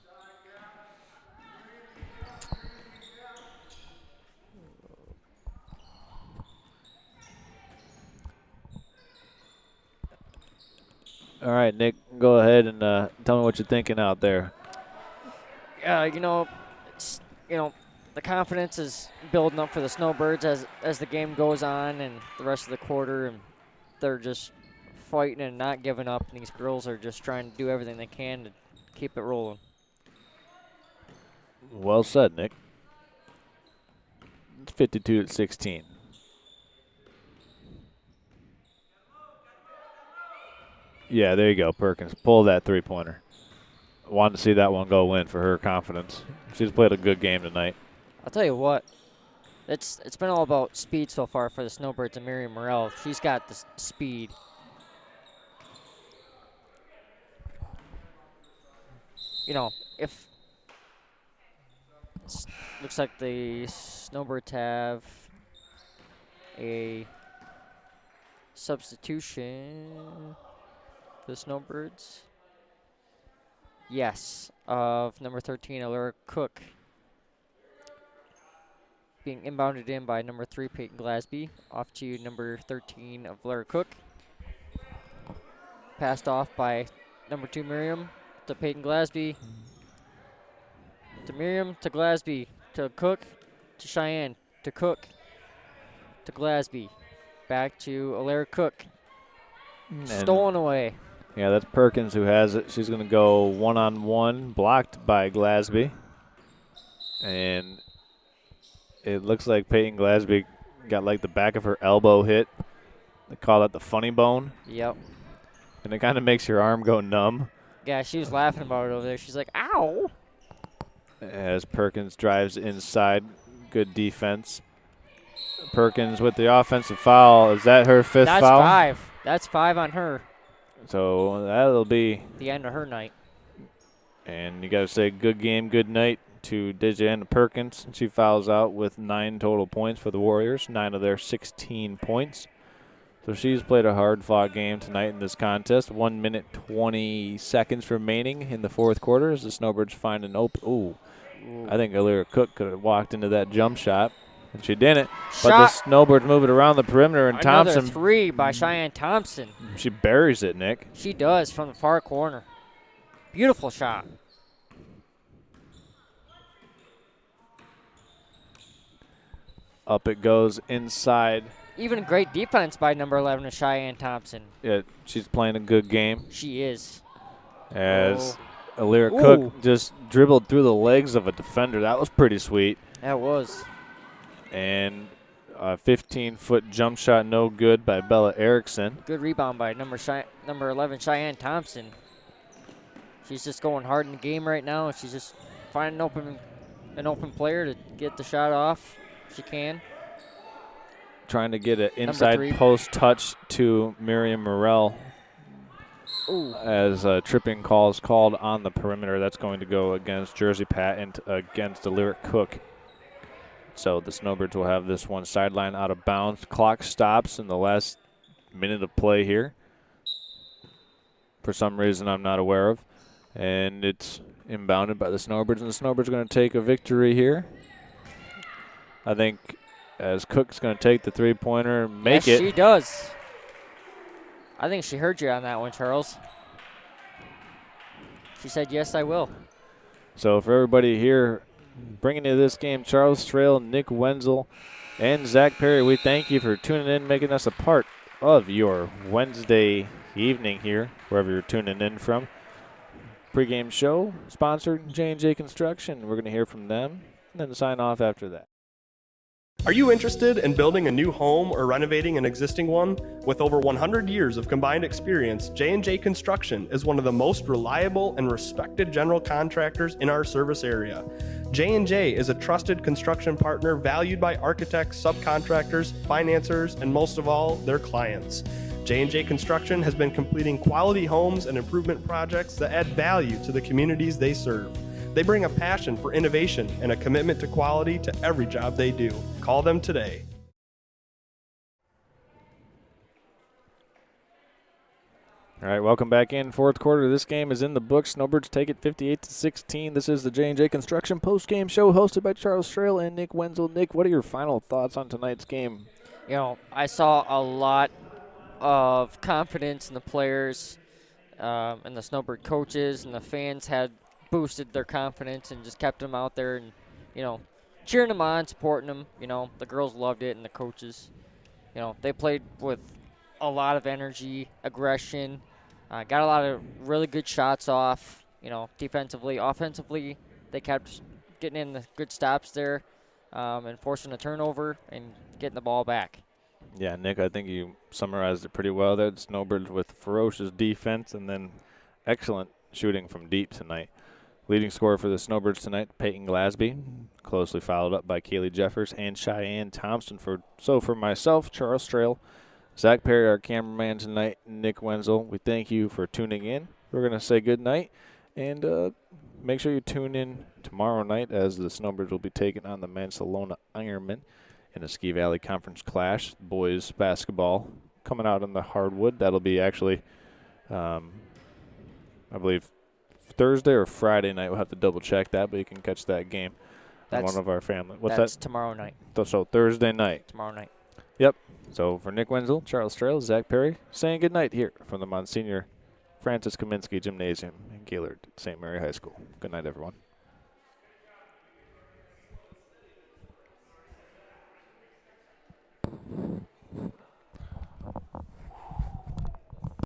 All right, Nick, go ahead and tell me what you're thinking out there. You know, the confidence is building up for the Snowbirds as the game goes on and the rest of the quarter, and they're just fighting and not giving up. And these girls are just trying to do everything they can to keep it rolling. Well said, Nick. It's 52-16. Yeah, there you go, Perkins. Pull that 3-pointer. Wanted to see that one go in for her confidence. She's played a good game tonight. I'll tell you what, it's been all about speed so far for the Snowbirds and Miriam Morrell. She's got the speed. You know, if looks like the Snowbirds have a substitution. The Snowbirds. Yes, of number 13, Alora Cook. Being inbounded in by number 3, Peyton Glasby. Off to number 13 of Lara Cook. Passed off by number 2, Miriam, to Peyton Glasby. To Miriam, to Glasby, to Cook, to Cheyenne, to Cook, to Glasby. Back to Alara Cook. Stolen away. Yeah, that's Perkins who has it. She's going to go one-on-one, blocked by Glasby. And it looks like Peyton Glasby got like the back of her elbow hit. They call that the funny bone. Yep. And it kind of makes your arm go numb. Yeah, she was laughing about it over there. She's like, ow. as Perkins drives inside. Good defense. Perkins with the offensive foul. Is that her fifth foul? That's 5. That's 5 on her. So that'll be the end of her night. And you got to say good game, good night to Dejanna Perkins. She fouls out with 9 total points for the Warriors, 9 of their 16 points. So she's played a hard-fought game tonight in this contest. 1 minute, 20 seconds remaining in the fourth quarter as the Snowbirds find an open. Ooh. I think Alira Cook could have walked into that jump shot, and she didn't. But the Snowbirds move it around the perimeter, and Another Thompson. 3 by Cheyenne Thompson. She buries it, Nick. She does from the far corner. Beautiful shot. Up it goes inside. Even great defense by number 11, Cheyenne Thompson. Yeah, she's playing a good game. She is. As Alira Cook just dribbled through the legs of a defender. That was pretty sweet. That was. And a 15-foot jump shot, no good by Bella Erickson. Good rebound by number 11, Cheyenne Thompson. She's just going hard in the game right now. She's just finding an open player to get the shot off if she can. Trying to get an inside post touch to Miriam Morrell. Ooh. As a tripping call is called on the perimeter. That's going to go against Jersey Patent against Alira Cook. So the Snowbirds will have this one sideline out of bounds. Clock stops in the last minute of play here. For some reason I'm not aware of. And it's inbounded by the Snowbirds. And the Snowbirds are going to take a victory here. I think as Cook's going to take the three-pointer and make it. Yes, she does. I think she heard you on that one, Charles. She said, yes, I will. So for everybody here bringing you this game, Charles Trail, Nick Wenzel, and Zach Perry, we thank you for tuning in, making us a part of your Wednesday evening here, wherever you're tuning in from. Pre-game show sponsored J&J Construction. We're going to hear from them and then sign off after that. Are you interested in building a new home or renovating an existing one? With over 100 years of combined experience, J&J Construction is one of the most reliable and respected general contractors in our service area. J&J is a trusted construction partner valued by architects, subcontractors, financiers, and most of all, their clients. J&J Construction has been completing quality homes and improvement projects that add value to the communities they serve. They bring a passion for innovation and a commitment to quality to every job they do. Call them today. All right, welcome back in. Fourth quarter. This game is in the books. Snowbirds take it 58-16. This is the J&J Construction post-game show hosted by Charles Trail and Nick Wenzel. Nick, what are your final thoughts on tonight's game? You know, I saw a lot of confidence in the players and the Snowbird coaches, and the fans had boosted their confidence and just kept them out there and, you know, cheering them on, supporting them. You know, the girls loved it and the coaches. You know, they played with a lot of energy, aggression, got a lot of really good shots off, you know, defensively. Offensively, they kept getting in the good stops there and forcing a turnover and getting the ball back. Yeah, Nick, I think you summarized it pretty well there. The Snowbirds with ferocious defense and then excellent shooting from deep tonight. Leading scorer for the Snowbirds tonight, Peyton Glasby, closely followed up by Kaylee Jeffers and Cheyenne Thompson. For myself, Charles Trail, Zach Perry, our cameraman tonight, Nick Wenzel, we thank you for tuning in. We're going to say good night, and make sure you tune in tomorrow night as the Snowbirds will be taking on the Mansalona Ironmen in a Ski Valley Conference clash. Boys basketball coming out on the hardwood. That'll be actually, I believe, Thursday or Friday night. We'll have to double check that, but you can catch that game on one of our family. That's tomorrow night. So Thursday night. Tomorrow night. Yep. So for Nick Wenzel, Charles Trail, Zach Perry, saying good night here from the Monsignor Francis Kaminsky Gymnasium in Gaylord at St. Mary High School. Good night, everyone.